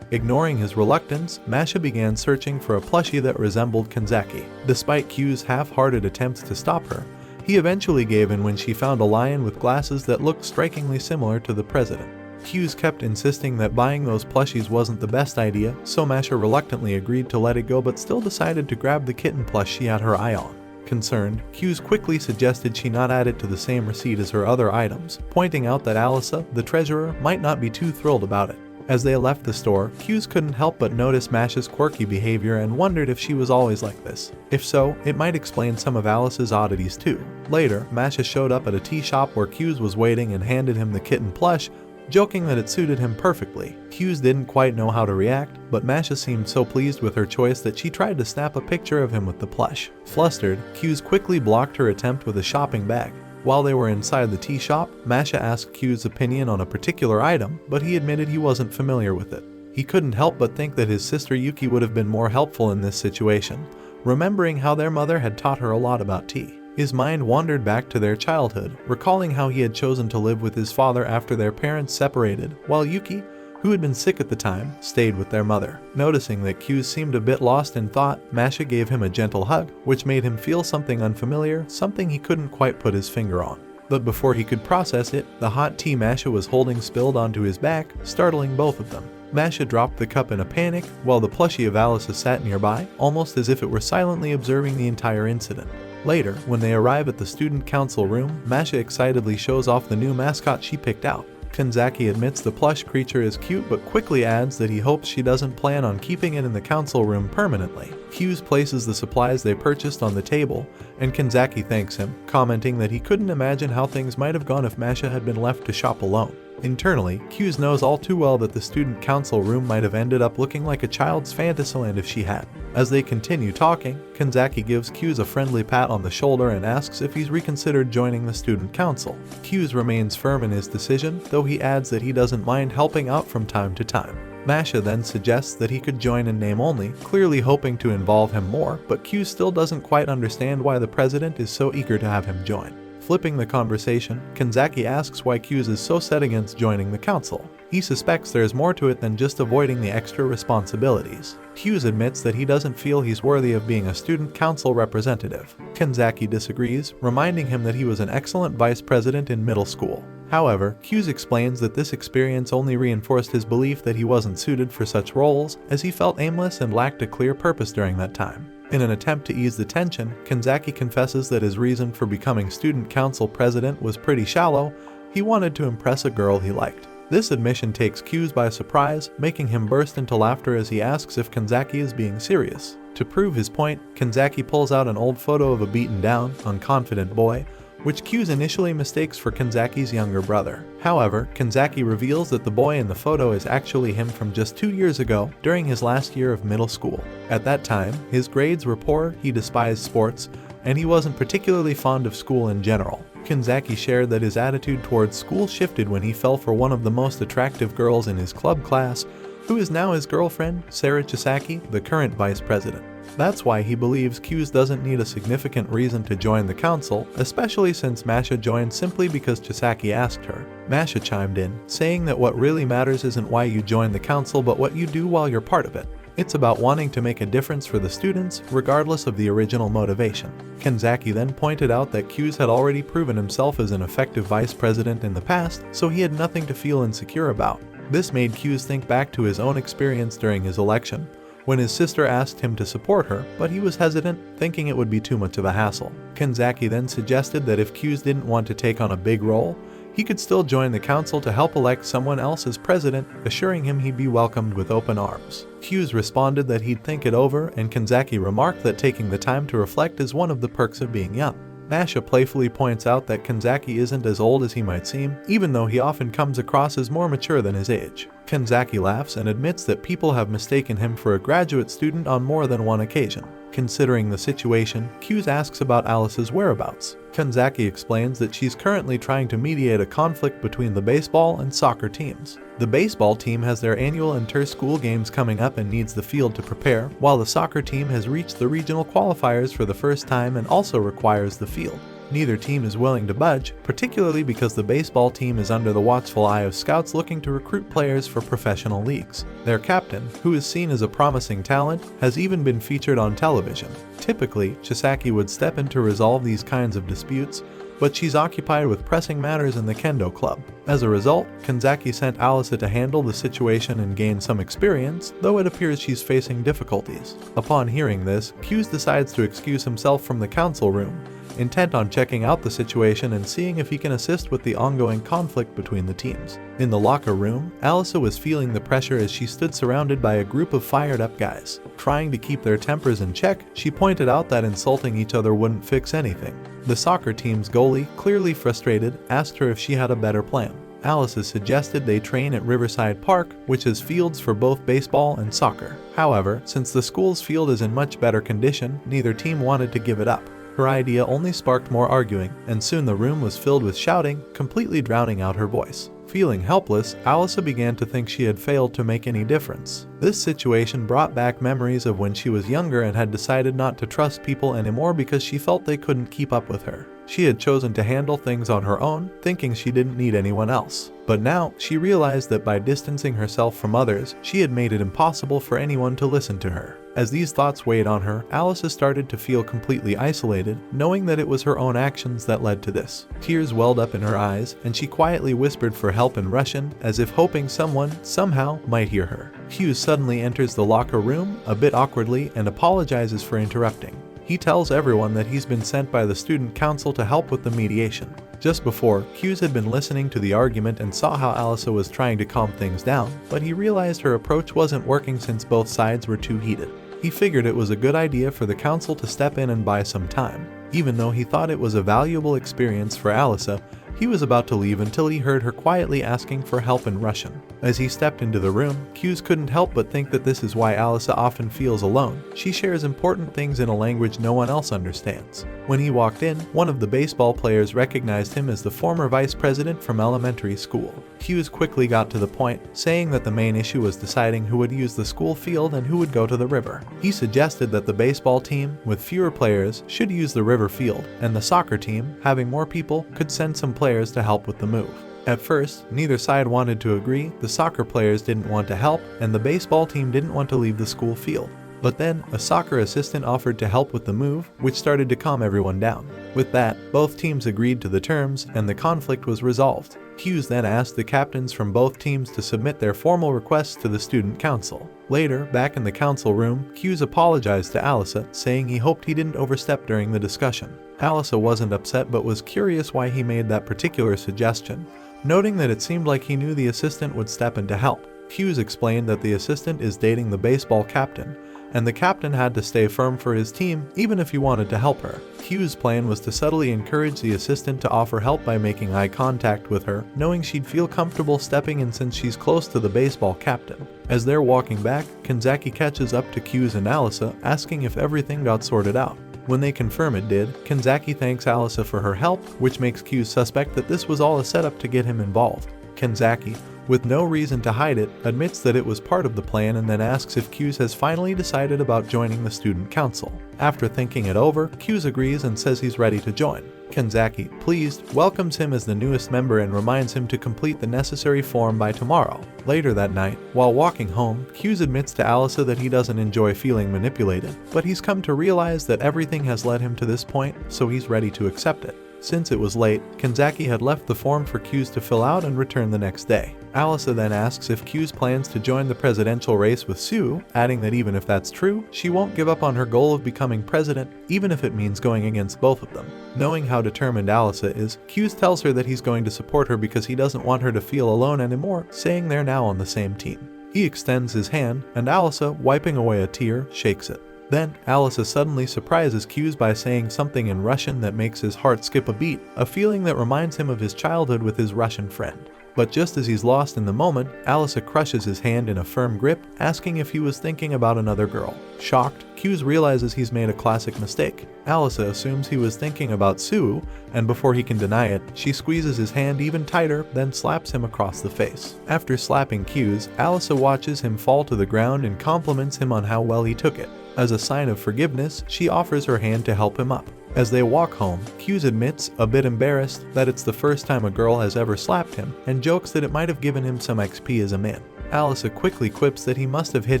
Ignoring his reluctance, Masha began searching for a plushie that resembled Kanzaki. Despite Kuze's half-hearted attempts to stop her, he eventually gave in when she found a lion with glasses that looked strikingly similar to the president. Kuze kept insisting that buying those plushies wasn't the best idea, so Masha reluctantly agreed to let it go but still decided to grab the kitten plush she had her eye on. Concerned, Kuze quickly suggested she not add it to the same receipt as her other items, pointing out that Alisa, the treasurer, might not be too thrilled about it. As they left the store, Kuze couldn't help but notice Masha's quirky behavior and wondered if she was always like this. If so, it might explain some of Alice's oddities too. Later, Masha showed up at a tea shop where Kuze was waiting and handed him the kitten plush, joking that it suited him perfectly. Kuze didn't quite know how to react, but Masha seemed so pleased with her choice that she tried to snap a picture of him with the plush. Flustered, Kuze quickly blocked her attempt with a shopping bag. While they were inside the tea shop, Masha asked Kuze's opinion on a particular item, but he admitted he wasn't familiar with it. He couldn't help but think that his sister Yuki would have been more helpful in this situation, remembering how their mother had taught her a lot about tea. His mind wandered back to their childhood, recalling how he had chosen to live with his father after their parents separated, while Yuki, who had been sick at the time, stayed with their mother. Noticing that Kuze seemed a bit lost in thought, Masha gave him a gentle hug, which made him feel something unfamiliar, something he couldn't quite put his finger on. But before he could process it, the hot tea Masha was holding spilled onto his back, startling both of them. Masha dropped the cup in a panic, while the plushie of Alisa sat nearby, almost as if it were silently observing the entire incident. Later, when they arrive at the student council room, Masha excitedly shows off the new mascot she picked out. Kanzaki admits the plush creature is cute but quickly adds that he hopes she doesn't plan on keeping it in the council room permanently. Kuze places the supplies they purchased on the table, and Kanzaki thanks him, commenting that he couldn't imagine how things might have gone if Masha had been left to shop alone. Internally, Kuze knows all too well that the student council room might have ended up looking like a child's fantasyland if she had. As they continue talking, Kanzaki gives Kuze a friendly pat on the shoulder and asks if he's reconsidered joining the student council. Kuze remains firm in his decision, though he adds that he doesn't mind helping out from time to time. Masha then suggests that he could join in name only, clearly hoping to involve him more, but Kuze still doesn't quite understand why the president is so eager to have him join. Flipping the conversation, Kanzaki asks why Kuze is so set against joining the council. He suspects there's more to it than just avoiding the extra responsibilities. Kuze admits that he doesn't feel he's worthy of being a student council representative. Kanzaki disagrees, reminding him that he was an excellent vice president in middle school. However, Kuze explains that this experience only reinforced his belief that he wasn't suited for such roles, as he felt aimless and lacked a clear purpose during that time. In an attempt to ease the tension, Kanzaki confesses that his reason for becoming student council president was pretty shallow. He wanted to impress a girl he liked. This admission takes Kuze by surprise, making him burst into laughter as he asks if Kanzaki is being serious. To prove his point, Kanzaki pulls out an old photo of a beaten-down, unconfident boy, which Kuze initially mistakes for Kanzaki's younger brother. However, Kanzaki reveals that the boy in the photo is actually him from just 2 years ago, during his last year of middle school. At that time, his grades were poor, he despised sports, and he wasn't particularly fond of school in general. Kanzaki shared that his attitude towards school shifted when he fell for one of the most attractive girls in his club class, who is now his girlfriend, Seirei Academy, the current vice president. That's why he believes Kuze doesn't need a significant reason to join the council, especially since Masha joined simply because Chisaki asked her. Masha chimed in, saying that what really matters isn't why you join the council but what you do while you're part of it. It's about wanting to make a difference for the students, regardless of the original motivation. Kanzaki then pointed out that Kuze had already proven himself as an effective vice president in the past, so he had nothing to feel insecure about. This made Kuze think back to his own experience during his election, when his sister asked him to support her, but he was hesitant, thinking it would be too much of a hassle. Kanzaki then suggested that if Kuze didn't want to take on a big role, he could still join the council to help elect someone else as president, assuring him he'd be welcomed with open arms. Kuze responded that he'd think it over, and Kanzaki remarked that taking the time to reflect is one of the perks of being young. Masha playfully points out that Kanzaki isn't as old as he might seem, even though he often comes across as more mature than his age. Kanzaki laughs and admits that people have mistaken him for a graduate student on more than one occasion. Considering the situation, Kuze asks about Alice's whereabouts. Kanzaki explains that she's currently trying to mediate a conflict between the baseball and soccer teams. The baseball team has their annual inter-school games coming up and needs the field to prepare, while the soccer team has reached the regional qualifiers for the first time and also requires the field. Neither team is willing to budge, particularly because the baseball team is under the watchful eye of scouts looking to recruit players for professional leagues. Their captain, who is seen as a promising talent, has even been featured on television. Typically, Chisaki would step in to resolve these kinds of disputes, but she's occupied with pressing matters in the kendo club. As a result, Kanzaki sent Alisa to handle the situation and gain some experience, though it appears she's facing difficulties. Upon hearing this, Kuze decides to excuse himself from the council room, intent on checking out the situation and seeing if he can assist with the ongoing conflict between the teams. In the locker room, Alisa was feeling the pressure as she stood surrounded by a group of fired-up guys. Trying to keep their tempers in check, she pointed out that insulting each other wouldn't fix anything. The soccer team's goalie, clearly frustrated, asked her if she had a better plan. Alisa suggested they train at Riverside Park, which has fields for both baseball and soccer. However, since the school's field is in much better condition, neither team wanted to give it up. Her idea only sparked more arguing, and soon the room was filled with shouting, completely drowning out her voice. Feeling helpless, Alisa began to think she had failed to make any difference. This situation brought back memories of when she was younger and had decided not to trust people anymore because she felt they couldn't keep up with her. She had chosen to handle things on her own, thinking she didn't need anyone else. But now, she realized that by distancing herself from others, she had made it impossible for anyone to listen to her. As these thoughts weighed on her, Alisa started to feel completely isolated, knowing that it was her own actions that led to this. Tears welled up in her eyes, and she quietly whispered for help in Russian, as if hoping someone, somehow, might hear her. Kujou suddenly enters the locker room, a bit awkwardly, and apologizes for interrupting. He tells everyone that he's been sent by the student council to help with the mediation. Just before, Kujou had been listening to the argument and saw how Alisa was trying to calm things down, but he realized her approach wasn't working since both sides were too heated. He figured it was a good idea for the council to step in and buy some time. Even though he thought it was a valuable experience for Alisa, he was about to leave until he heard her quietly asking for help in Russian. As he stepped into the room, Kujou couldn't help but think that this is why Alisa often feels alone. She shares important things in a language no one else understands. When he walked in, one of the baseball players recognized him as the former vice president from elementary school. Kujou quickly got to the point, saying that the main issue was deciding who would use the school field and who would go to the river. He suggested that the baseball team, with fewer players, should use the river field, and the soccer team, having more people, could send some players to help with the move. At first, neither side wanted to agree. The soccer players didn't want to help, and the baseball team didn't want to leave the school field. But then, a soccer assistant offered to help with the move, which started to calm everyone down. With that, both teams agreed to the terms, and the conflict was resolved. Kujou then asked the captains from both teams to submit their formal requests to the student council. Later, back in the council room, Kujou apologized to Alisa, saying he hoped he didn't overstep during the discussion. Alisa wasn't upset but was curious why he made that particular suggestion, noting that it seemed like he knew the assistant would step in to help. Kujou explained that the assistant is dating the baseball captain, and the captain had to stay firm for his team even if he wanted to help her. Kujou's plan was to subtly encourage the assistant to offer help by making eye contact with her, knowing she'd feel comfortable stepping in since she's close to the baseball captain. As they're walking back, Kanzaki catches up to Kujou and Alisa, asking if everything got sorted out. When they confirm it did, Kanzaki thanks Alisa for her help, which makes Kujou suspect that this was all a setup to get him involved. Kanzaki, with no reason to hide it, admits that it was part of the plan and then asks if Kujou has finally decided about joining the student council. After thinking it over, Kujou agrees and says he's ready to join. Kanzaki, pleased, welcomes him as the newest member and reminds him to complete the necessary form by tomorrow. Later that night, while walking home, Kujou admits to Alisa that he doesn't enjoy feeling manipulated, but he's come to realize that everything has led him to this point, so he's ready to accept it. Since it was late, Kanzaki had left the form for Kujou to fill out and return the next day. Alisa then asks if Kujou plans to join the presidential race with Sue, adding that even if that's true, she won't give up on her goal of becoming president, even if it means going against both of them. Knowing how determined Alisa is, Kujou tells her that he's going to support her because he doesn't want her to feel alone anymore, saying they're now on the same team. He extends his hand, and Alisa, wiping away a tear, shakes it. Then, Alisa suddenly surprises Kuze by saying something in Russian that makes his heart skip a beat, a feeling that reminds him of his childhood with his Russian friend. But just as he's lost in the moment, Alisa crushes his hand in a firm grip, asking if he was thinking about another girl. Shocked, Kuze realizes he's made a classic mistake. Alisa assumes he was thinking about Sue, and before he can deny it, she squeezes his hand even tighter, then slaps him across the face. After slapping Kuze, Alisa watches him fall to the ground and compliments him on how well he took it. As a sign of forgiveness, she offers her hand to help him up. As they walk home, Kuze admits, a bit embarrassed, that it's the first time a girl has ever slapped him, and jokes that it might have given him some XP as a man. Alisa quickly quips that he must have hit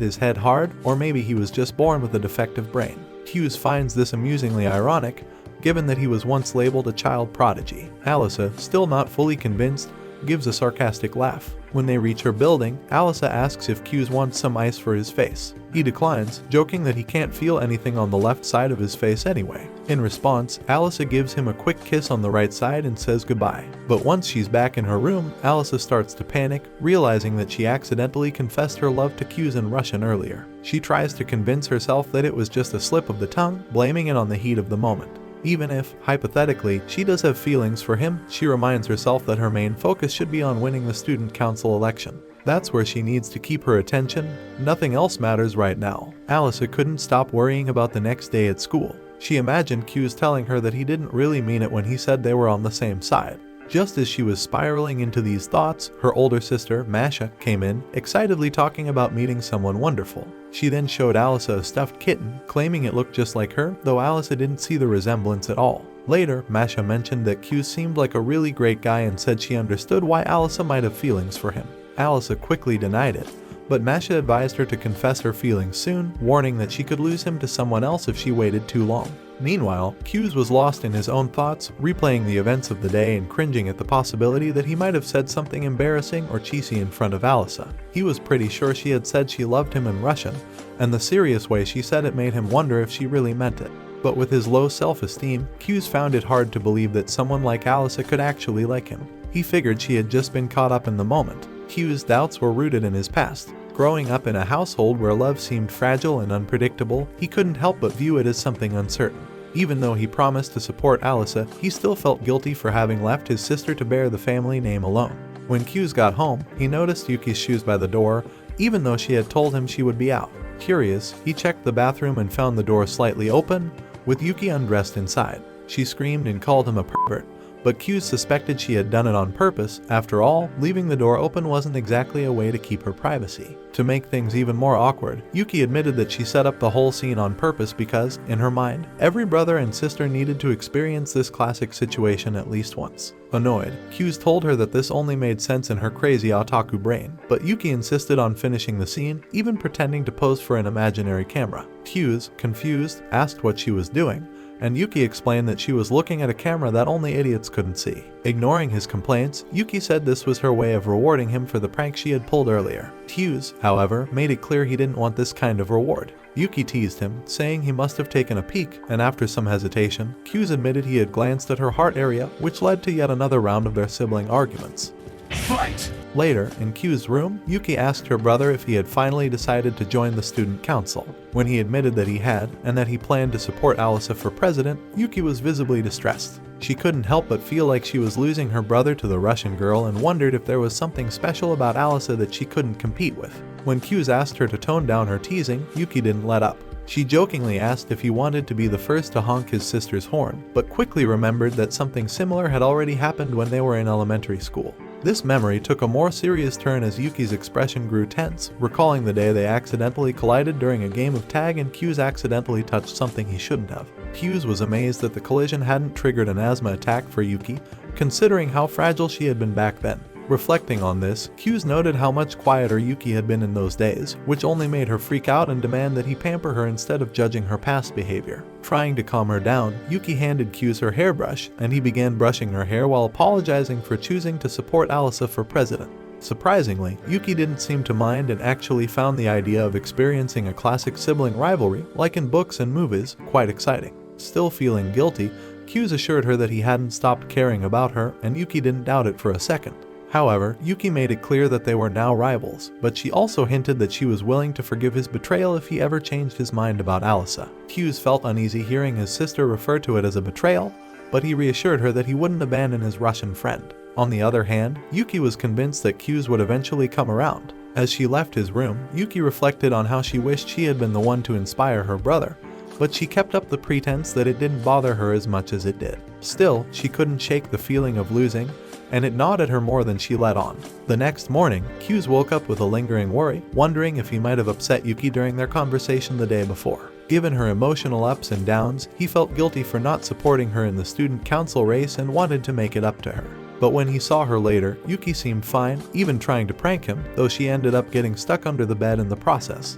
his head hard, or maybe he was just born with a defective brain. Kuze finds this amusingly ironic, given that he was once labeled a child prodigy. Alisa, still not fully convinced, gives a sarcastic laugh. When they reach her building, Alisa asks if Kuze wants some ice for his face. He declines, joking that he can't feel anything on the left side of his face anyway. In response, Alisa gives him a quick kiss on the right side and says goodbye. But once she's back in her room, Alisa starts to panic, realizing that she accidentally confessed her love to Kuze in Russian earlier. She tries to convince herself that it was just a slip of the tongue, blaming it on the heat of the moment. Even if, hypothetically, she does have feelings for him, she reminds herself that her main focus should be on winning the student council election. That's where she needs to keep her attention. Nothing else matters right now. Alisa couldn't stop worrying about the next day at school. She imagined Kuze telling her that he didn't really mean it when he said they were on the same side. Just as she was spiraling into these thoughts, her older sister, Masha, came in, excitedly talking about meeting someone wonderful. She then showed Alisa a stuffed kitten, claiming it looked just like her, though Alisa didn't see the resemblance at all. Later, Masha mentioned that Kuze seemed like a really great guy and said she understood why Alisa might have feelings for him. Alisa quickly denied it, but Masha advised her to confess her feelings soon, warning that she could lose him to someone else if she waited too long. Meanwhile, Kuze was lost in his own thoughts, replaying the events of the day and cringing at the possibility that he might have said something embarrassing or cheesy in front of Alisa. He was pretty sure she had said she loved him in Russian, and the serious way she said it made him wonder if she really meant it. But with his low self-esteem, Kuze found it hard to believe that someone like Alisa could actually like him. He figured she had just been caught up in the moment. Kuze's doubts were rooted in his past. Growing up in a household where love seemed fragile and unpredictable, he couldn't help but view it as something uncertain. Even though he promised to support Alisa, he still felt guilty for having left his sister to bear the family name alone. When Kuze got home, he noticed Yuki's shoes by the door, even though she had told him she would be out. Curious, he checked the bathroom and found the door slightly open, with Yuki undressed inside. She screamed and called him a pervert, but Kuze suspected she had done it on purpose. After all, leaving the door open wasn't exactly a way to keep her privacy. To make things even more awkward, Yuki admitted that she set up the whole scene on purpose because, in her mind, every brother and sister needed to experience this classic situation at least once. Annoyed, Kuze told her that this only made sense in her crazy otaku brain, but Yuki insisted on finishing the scene, even pretending to pose for an imaginary camera. Kuze, confused, asked what she was doing, and Yuki explained that she was looking at a camera that only idiots couldn't see. Ignoring his complaints, Yuki said this was her way of rewarding him for the prank she had pulled earlier. Kuze, however, made it clear he didn't want this kind of reward. Yuki teased him, saying he must have taken a peek, and after some hesitation, Kuze admitted he had glanced at her heart area, which led to yet another round of their sibling arguments. Fight! Later, in Kuze's room, Yuki asked her brother if he had finally decided to join the student council. When he admitted that he had, and that he planned to support Alisa for president, Yuki was visibly distressed. She couldn't help but feel like she was losing her brother to the Russian girl and wondered if there was something special about Alisa that she couldn't compete with. When Kuze asked her to tone down her teasing, Yuki didn't let up. She jokingly asked if he wanted to be the first to honk his sister's horn, but quickly remembered that something similar had already happened when they were in elementary school. This memory took a more serious turn as Yuki's expression grew tense, recalling the day they accidentally collided during a game of tag and Kuze accidentally touched something he shouldn't have. Kuze was amazed that the collision hadn't triggered an asthma attack for Yuki, considering how fragile she had been back then. Reflecting on this, Kuze noted how much quieter Yuki had been in those days, which only made her freak out and demand that he pamper her instead of judging her past behavior. Trying to calm her down, Yuki handed Kuze her hairbrush, and he began brushing her hair while apologizing for choosing to support Alisa for president. Surprisingly, Yuki didn't seem to mind and actually found the idea of experiencing a classic sibling rivalry, like in books and movies, quite exciting. Still feeling guilty, Kuze assured her that he hadn't stopped caring about her, and Yuki didn't doubt it for a second. However, Yuki made it clear that they were now rivals, but she also hinted that she was willing to forgive his betrayal if he ever changed his mind about Alisa. Kujou felt uneasy hearing his sister refer to it as a betrayal, but he reassured her that he wouldn't abandon his Russian friend. On the other hand, Yuki was convinced that Kujou would eventually come around. As she left his room, Yuki reflected on how she wished she had been the one to inspire her brother, but she kept up the pretense that it didn't bother her as much as it did. Still, she couldn't shake the feeling of losing, and it gnawed at her more than she let on. The next morning, Kujou woke up with a lingering worry, wondering if he might have upset Yuki during their conversation the day before. Given her emotional ups and downs, he felt guilty for not supporting her in the student council race and wanted to make it up to her. But when he saw her later, Yuki seemed fine, even trying to prank him, though she ended up getting stuck under the bed in the process.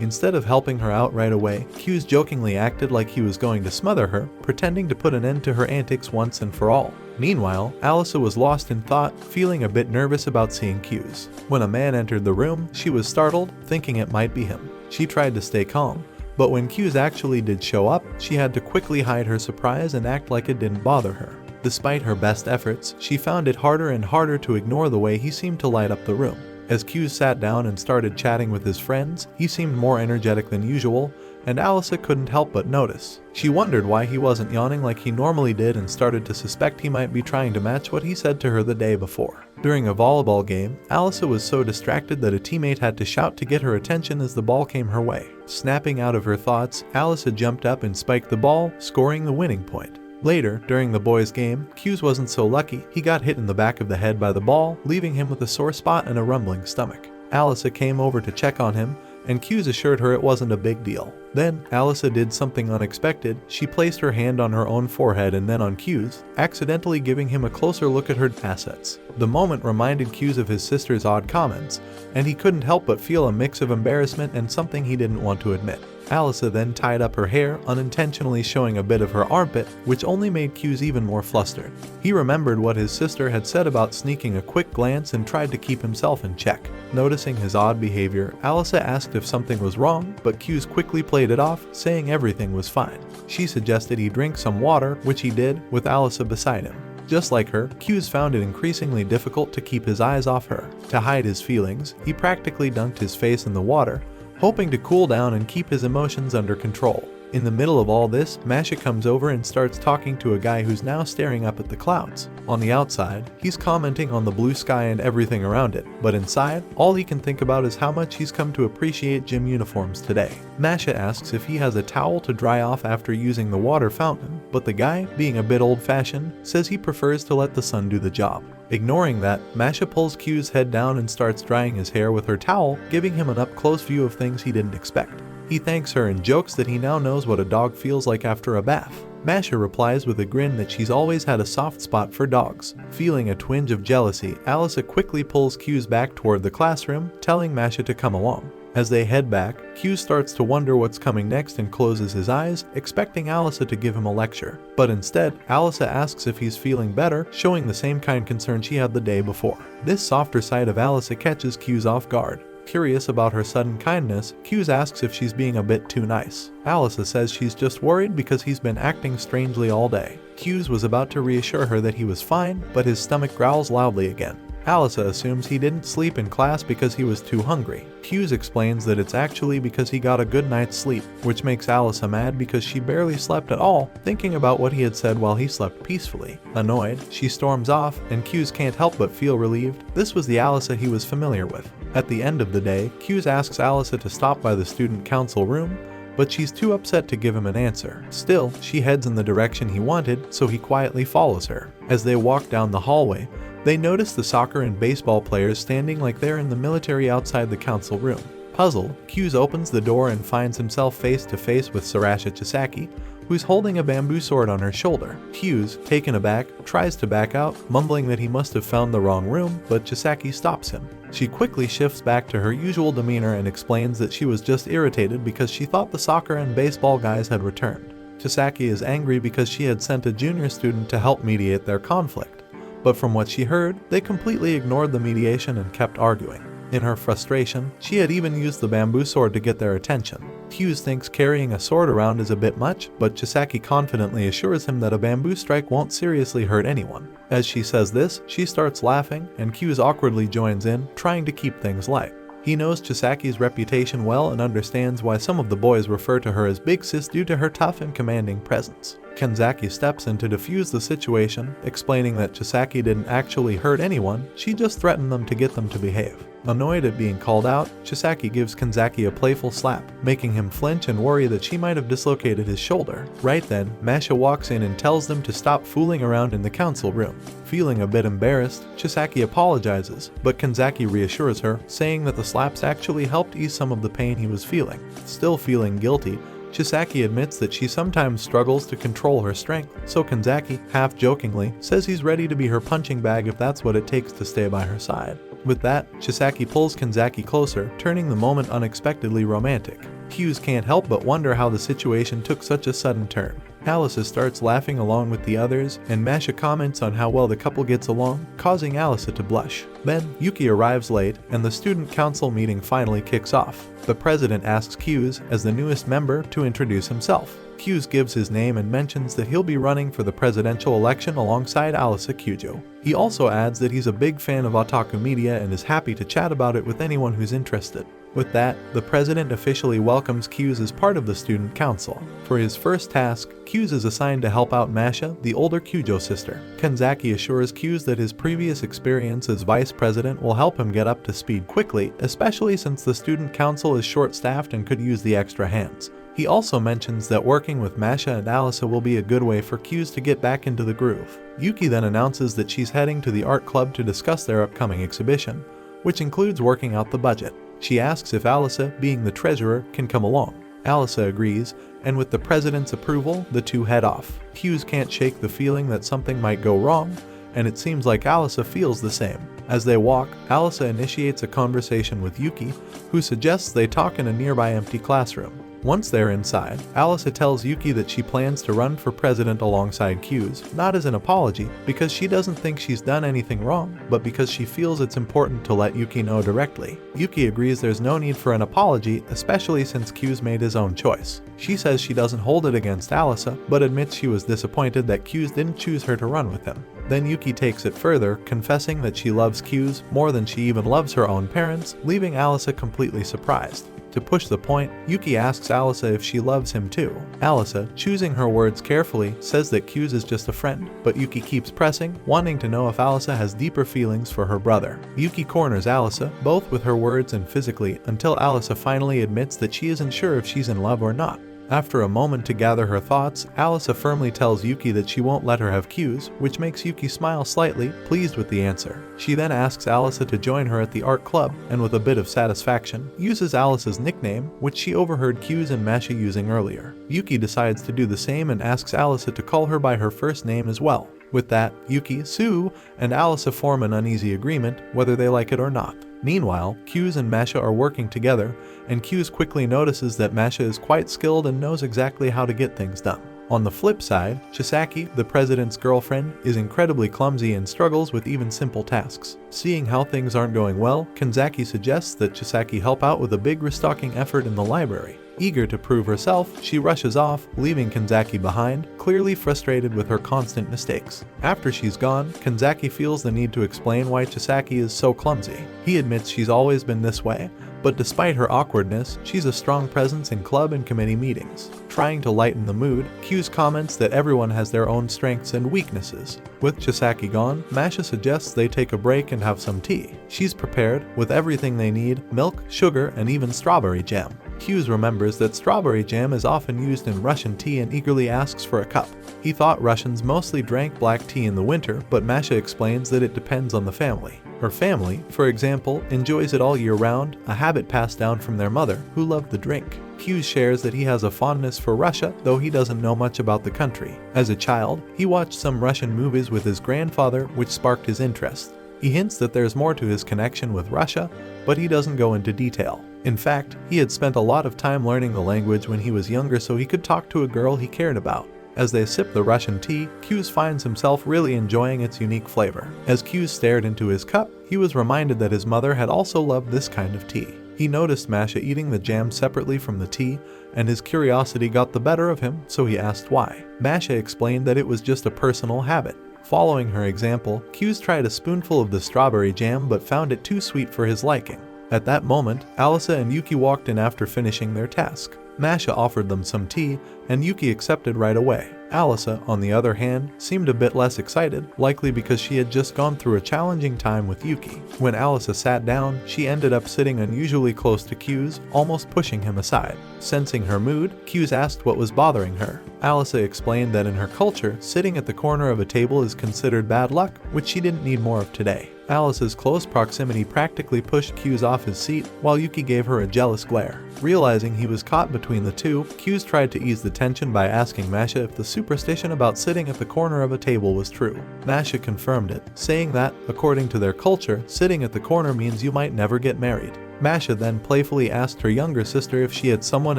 Instead of helping her out right away, Kujou jokingly acted like he was going to smother her, pretending to put an end to her antics once and for all. Meanwhile, Alisa was lost in thought, feeling a bit nervous about seeing Kujou. When a man entered the room, she was startled, thinking it might be him. She tried to stay calm, but when Kujou actually did show up, she had to quickly hide her surprise and act like it didn't bother her. Despite her best efforts, she found it harder and harder to ignore the way he seemed to light up the room. As Kujou sat down and started chatting with his friends, he seemed more energetic than usual, and Alisa couldn't help but notice. She wondered why he wasn't yawning like he normally did and started to suspect he might be trying to match what he said to her the day before. During a volleyball game, Alisa was so distracted that a teammate had to shout to get her attention as the ball came her way. Snapping out of her thoughts, Alisa jumped up and spiked the ball, scoring the winning point. Later, during the boys' game, Kujou wasn't so lucky. He got hit in the back of the head by the ball, leaving him with a sore spot and a rumbling stomach. Alisa came over to check on him, and Kujou assured her it wasn't a big deal. Then, Alisa did something unexpected. She placed her hand on her own forehead and then on Kujou's, accidentally giving him a closer look at her assets. The moment reminded Kujou of his sister's odd comments, and he couldn't help but feel a mix of embarrassment and something he didn't want to admit. Alisa then tied up her hair, unintentionally showing a bit of her armpit, which only made Kujou even more flustered. He remembered what his sister had said about sneaking a quick glance and tried to keep himself in check. Noticing his odd behavior, Alisa asked if something was wrong, but Kujou quickly played it off, saying everything was fine. She suggested he drink some water, which he did, with Alisa beside him. Just like her, Kujou found it increasingly difficult to keep his eyes off her. To hide his feelings, he practically dunked his face in the water, hoping to cool down and keep his emotions under control. In the middle of all this, Masha comes over and starts talking to a guy who's now staring up at the clouds. On the outside, he's commenting on the blue sky and everything around it, but inside, all he can think about is how much he's come to appreciate gym uniforms today. Masha asks if he has a towel to dry off after using the water fountain, but the guy, being a bit old-fashioned, says he prefers to let the sun do the job. Ignoring that, Masha pulls Kujou's head down and starts drying his hair with her towel, giving him an up-close view of things he didn't expect. He thanks her and jokes that he now knows what a dog feels like after a bath. Masha replies with a grin that she's always had a soft spot for dogs. Feeling a twinge of jealousy, Alisa quickly pulls Kujou back toward the classroom, telling Masha to come along. As they head back, Kujou starts to wonder what's coming next and closes his eyes, expecting Alisa to give him a lecture. But instead, Alisa asks if he's feeling better, showing the same kind concern she had the day before. This softer side of Alisa catches Kujou off guard. Curious about her sudden kindness, Kujou asks if she's being a bit too nice. Alisa says she's just worried because he's been acting strangely all day. Kujou was about to reassure her that he was fine, but his stomach growls loudly again. Alisa assumes he didn't sleep in class because he was too hungry. Kujou explains that it's actually because he got a good night's sleep, which makes Alisa mad because she barely slept at all, thinking about what he had said while he slept peacefully. Annoyed, she storms off, and Kujou can't help but feel relieved. This was the Alisa he was familiar with. At the end of the day, Kujou asks Alisa to stop by the student council room, but she's too upset to give him an answer. Still, she heads in the direction he wanted, so he quietly follows her. As they walk down the hallway, they notice the soccer and baseball players standing like they're in the military outside the council room. Puzzled, Kujou opens the door and finds himself face to face with Sarasha Chisaki, who's holding a bamboo sword on her shoulder. Kujou, taken aback, tries to back out, mumbling that he must have found the wrong room, but Chisaki stops him. She quickly shifts back to her usual demeanor and explains that she was just irritated because she thought the soccer and baseball guys had returned. Chisaki is angry because she had sent a junior student to help mediate their conflict, but from what she heard, they completely ignored the mediation and kept arguing. In her frustration, she had even used the bamboo sword to get their attention. Kuze thinks carrying a sword around is a bit much, but Chisaki confidently assures him that a bamboo strike won't seriously hurt anyone. As she says this, she starts laughing, and Kuze awkwardly joins in, trying to keep things light. He knows Chisaki's reputation well and understands why some of the boys refer to her as Big Sis due to her tough and commanding presence. Kenzaki steps in to defuse the situation, explaining that Chisaki didn't actually hurt anyone, she just threatened them to get them to behave. Annoyed at being called out, Chisaki gives Kenzaki a playful slap, making him flinch and worry that she might have dislocated his shoulder. Right then, Masha walks in and tells them to stop fooling around in the council room. Feeling a bit embarrassed, Chisaki apologizes, but Kenzaki reassures her, saying that the slaps actually helped ease some of the pain he was feeling. Still feeling guilty, Chisaki admits that she sometimes struggles to control her strength, so Kenzaki, half-jokingly, says he's ready to be her punching bag if that's what it takes to stay by her side. With that, Chisaki pulls Kenzaki closer, turning the moment unexpectedly romantic. Kuze can't help but wonder how the situation took such a sudden turn. Alisa starts laughing along with the others, and Masha comments on how well the couple gets along, causing Alisa to blush. Then, Yuki arrives late, and the student council meeting finally kicks off. The president asks Kuze, as the newest member, to introduce himself. Kuze gives his name and mentions that he'll be running for the presidential election alongside Alisa Kujou. He also adds that he's a big fan of otaku media and is happy to chat about it with anyone who's interested. With that, the president officially welcomes Kuze as part of the student council. For his first task, Kuze is assigned to help out Masha, the older Kujou sister. Kenzaki assures Kuze that his previous experience as vice president will help him get up to speed quickly, especially since the student council is short-staffed and could use the extra hands. He also mentions that working with Masha and Alisa will be a good way for Kuze to get back into the groove. Yuki then announces that she's heading to the art club to discuss their upcoming exhibition, which includes working out the budget. She asks if Alisa, being the treasurer, can come along. Alisa agrees, and with the president's approval, the two head off. Kuze can't shake the feeling that something might go wrong, and it seems like Alisa feels the same. As they walk, Alisa initiates a conversation with Yuki, who suggests they talk in a nearby empty classroom. Once they're inside, Alisa tells Yuki that she plans to run for president alongside Kuze, not as an apology, because she doesn't think she's done anything wrong, but because she feels it's important to let Yuki know directly. Yuki agrees there's no need for an apology, especially since Kuze made his own choice. She says she doesn't hold it against Alisa, but admits she was disappointed that Kuze didn't choose her to run with him. Then Yuki takes it further, confessing that she loves Kuze more than she even loves her own parents, leaving Alisa completely surprised. To push the point, Yuki asks Alisa if she loves him too. Alisa, choosing her words carefully, says that Kuze is just a friend, but Yuki keeps pressing, wanting to know if Alisa has deeper feelings for her brother. Yuki corners Alisa, both with her words and physically, until Alisa finally admits that she isn't sure if she's in love or not. After a moment to gather her thoughts, Alisa firmly tells Yuki that she won't let her have Kuze, which makes Yuki smile slightly, pleased with the answer. She then asks Alisa to join her at the art club, and with a bit of satisfaction, uses Alisa's nickname, which she overheard Kuze and Masha using earlier. Yuki decides to do the same and asks Alisa to call her by her first name as well. With that, Yuki, Sue, and Alisa form an uneasy agreement, whether they like it or not. Meanwhile, Kuze and Masha are working together, and Kuze quickly notices that Masha is quite skilled and knows exactly how to get things done. On the flip side, Chisaki, the president's girlfriend, is incredibly clumsy and struggles with even simple tasks. Seeing how things aren't going well, Kenzaki suggests that Chisaki help out with a big restocking effort in the library. Eager to prove herself, she rushes off, leaving Kenzaki behind, clearly frustrated with her constant mistakes. After she's gone, Kenzaki feels the need to explain why Chisaki is so clumsy. He admits she's always been this way, but despite her awkwardness, she's a strong presence in club and committee meetings. Trying to lighten the mood, Kuze comments that everyone has their own strengths and weaknesses. With Chisaki gone, Masha suggests they take a break and have some tea. She's prepared, with everything they need, milk, sugar, and even strawberry jam. Kuze remembers that strawberry jam is often used in Russian tea and eagerly asks for a cup. He thought Russians mostly drank black tea in the winter, but Masha explains that it depends on the family. Her family, for example, enjoys it all year round, a habit passed down from their mother, who loved the drink. Kuze shares that he has a fondness for Russia, though he doesn't know much about the country. As a child, he watched some Russian movies with his grandfather, which sparked his interest. He hints that there's more to his connection with Russia, but he doesn't go into detail. In fact, he had spent a lot of time learning the language when he was younger so he could talk to a girl he cared about. As they sip the Russian tea, Kuze finds himself really enjoying its unique flavor. As Kuze stared into his cup, he was reminded that his mother had also loved this kind of tea. He noticed Masha eating the jam separately from the tea, and his curiosity got the better of him, so he asked why. Masha explained that it was just a personal habit. Following her example, Kuze tried a spoonful of the strawberry jam but found it too sweet for his liking. At that moment, Alisa and Yuki walked in after finishing their task. Masha offered them some tea, and Yuki accepted right away. Alisa, on the other hand, seemed a bit less excited, likely because she had just gone through a challenging time with Yuki. When Alisa sat down, she ended up sitting unusually close to Kuze, almost pushing him aside. Sensing her mood, Kuze asked what was bothering her. Alisa explained that in her culture, sitting at the corner of a table is considered bad luck, which she didn't need more of today. Alice's close proximity practically pushed Kuze off his seat, while Yuki gave her a jealous glare. Realizing he was caught between the two, Kuze tried to ease the tension by asking Masha if the superstition about sitting at the corner of a table was true. Masha confirmed it, saying that, according to their culture, sitting at the corner means you might never get married. Masha then playfully asked her younger sister if she had someone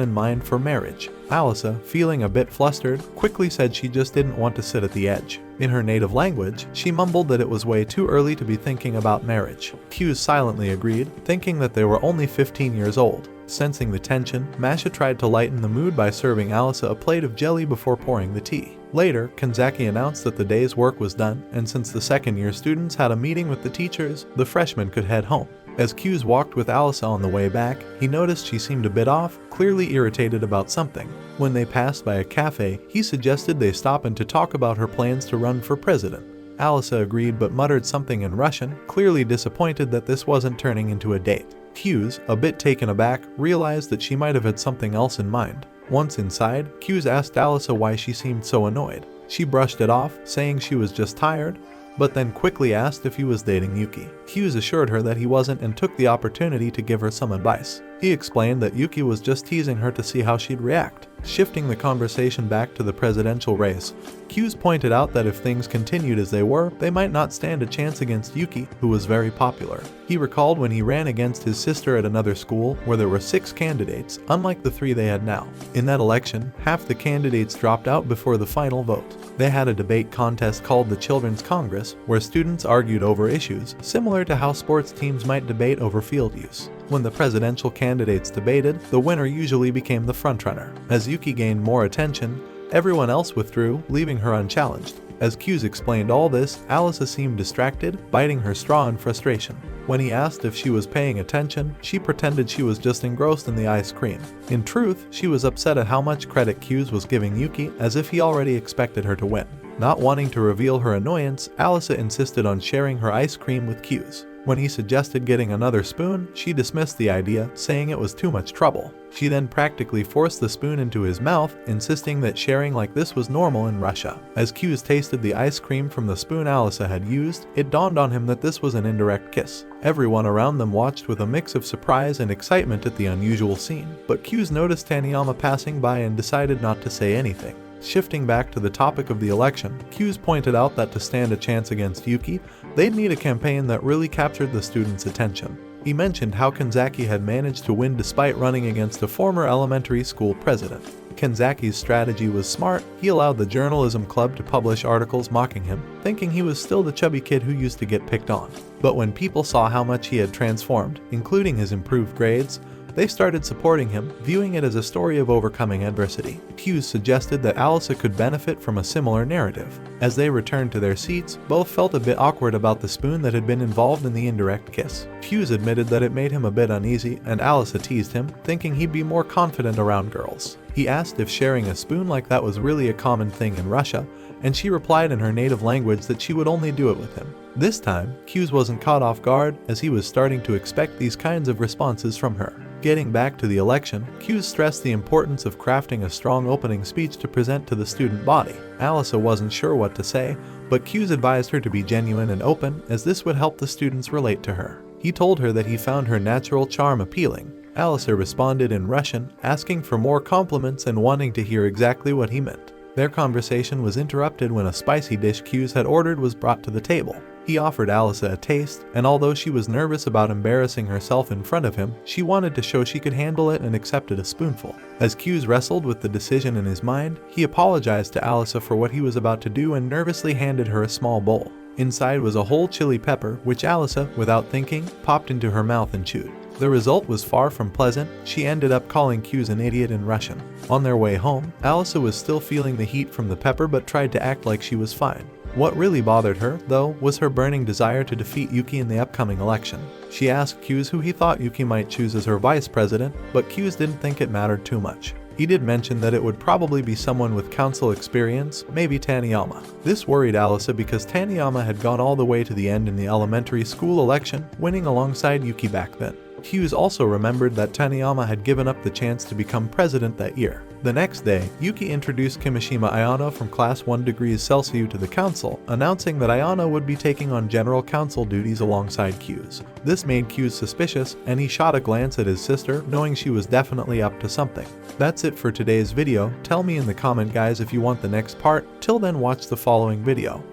in mind for marriage. Alisa, feeling a bit flustered, quickly said she just didn't want to sit at the edge. In her native language, she mumbled that it was way too early to be thinking about marriage. Kuze silently agreed, thinking that they were only 15 years old. Sensing the tension, Masha tried to lighten the mood by serving Alisa a plate of jelly before pouring the tea. Later, Kanzaki announced that the day's work was done, and since the second-year students had a meeting with the teachers, the freshmen could head home. As Kuze walked with Alisa on the way back, he noticed she seemed a bit off, clearly irritated about something. When they passed by a cafe, he suggested they stop and to talk about her plans to run for president. Alisa agreed but muttered something in Russian, clearly disappointed that this wasn't turning into a date. Kuze, a bit taken aback, realized that she might have had something else in mind. Once inside, Kuze asked Alisa why she seemed so annoyed. She brushed it off, saying she was just tired, but then quickly asked if he was dating Yuki. Kuze assured her that he wasn't and took the opportunity to give her some advice. He explained that Yuki was just teasing her to see how she'd react. Shifting the conversation back to the presidential race, Kuze pointed out that if things continued as they were, they might not stand a chance against Yuki, who was very popular. He recalled when he ran against his sister at another school where there were 6 candidates, unlike the 3 they had now. In that election, half the candidates dropped out before the final vote. They had a debate contest called the Children's Congress, where students argued over issues, similar to how sports teams might debate over field use. When the presidential candidates debated, the winner usually became the frontrunner. As Yuki gained more attention, everyone else withdrew, leaving her unchallenged. As Kuze explained all this, Alisa seemed distracted, biting her straw in frustration. When he asked if she was paying attention, she pretended she was just engrossed in the ice cream. In truth, she was upset at how much credit Kuze was giving Yuki, as if he already expected her to win. Not wanting to reveal her annoyance, Alisa insisted on sharing her ice cream with Kuze. When he suggested getting another spoon, she dismissed the idea, saying it was too much trouble. She then practically forced the spoon into his mouth, insisting that sharing like this was normal in Russia. As Kuze tasted the ice cream from the spoon Alisa had used, it dawned on him that this was an indirect kiss. Everyone around them watched with a mix of surprise and excitement at the unusual scene, but Kuze noticed Taniyama passing by and decided not to say anything. Shifting back to the topic of the election, Kuze pointed out that to stand a chance against Yuki, they'd need a campaign that really captured the students' attention. He mentioned how Kanzaki had managed to win despite running against a former elementary school president. Kanzaki's strategy was smart. He allowed the journalism club to publish articles mocking him, thinking he was still the chubby kid who used to get picked on. But when people saw how much he had transformed, including his improved grades, they started supporting him, viewing it as a story of overcoming adversity. Kuze suggested that Alisa could benefit from a similar narrative. As they returned to their seats, both felt a bit awkward about the spoon that had been involved in the indirect kiss. Kuze admitted that it made him a bit uneasy, and Alisa teased him, thinking he'd be more confident around girls. He asked if sharing a spoon like that was really a common thing in Russia, and she replied in her native language that she would only do it with him. This time, Kuze wasn't caught off guard, as he was starting to expect these kinds of responses from her. Getting back to the election, Kuze stressed the importance of crafting a strong opening speech to present to the student body. Alisa wasn't sure what to say, but Kuze advised her to be genuine and open, as this would help the students relate to her. He told her that he found her natural charm appealing. Alisa responded in Russian, asking for more compliments and wanting to hear exactly what he meant. Their conversation was interrupted when a spicy dish Kuze had ordered was brought to the table. He offered Alisa a taste, and although she was nervous about embarrassing herself in front of him, she wanted to show she could handle it and accepted a spoonful. As Kuze wrestled with the decision in his mind, he apologized to Alisa for what he was about to do and nervously handed her a small bowl. Inside was a whole chili pepper, which Alisa, without thinking, popped into her mouth and chewed. The result was far from pleasant. She ended up calling Kuze an idiot in Russian. On their way home, Alisa was still feeling the heat from the pepper but tried to act like she was fine. What really bothered her, though, was her burning desire to defeat Yuki in the upcoming election. She asked Kuze who he thought Yuki might choose as her vice president, but Kuze didn't think it mattered too much. He did mention that it would probably be someone with council experience, maybe Taniyama. This worried Alisa because Taniyama had gone all the way to the end in the elementary school election, winning alongside Yuki back then. Kuze also remembered that Taniyama had given up the chance to become president that year. The next day, Yuki introduced Kimishima Ayano from class 1 degrees Celsius to the council, announcing that Ayano would be taking on general council duties alongside Kuze. This made Kuze suspicious, and he shot a glance at his sister, knowing she was definitely up to something. That's it for today's video. Tell me in the comment guys if you want the next part. Till then, watch the following video.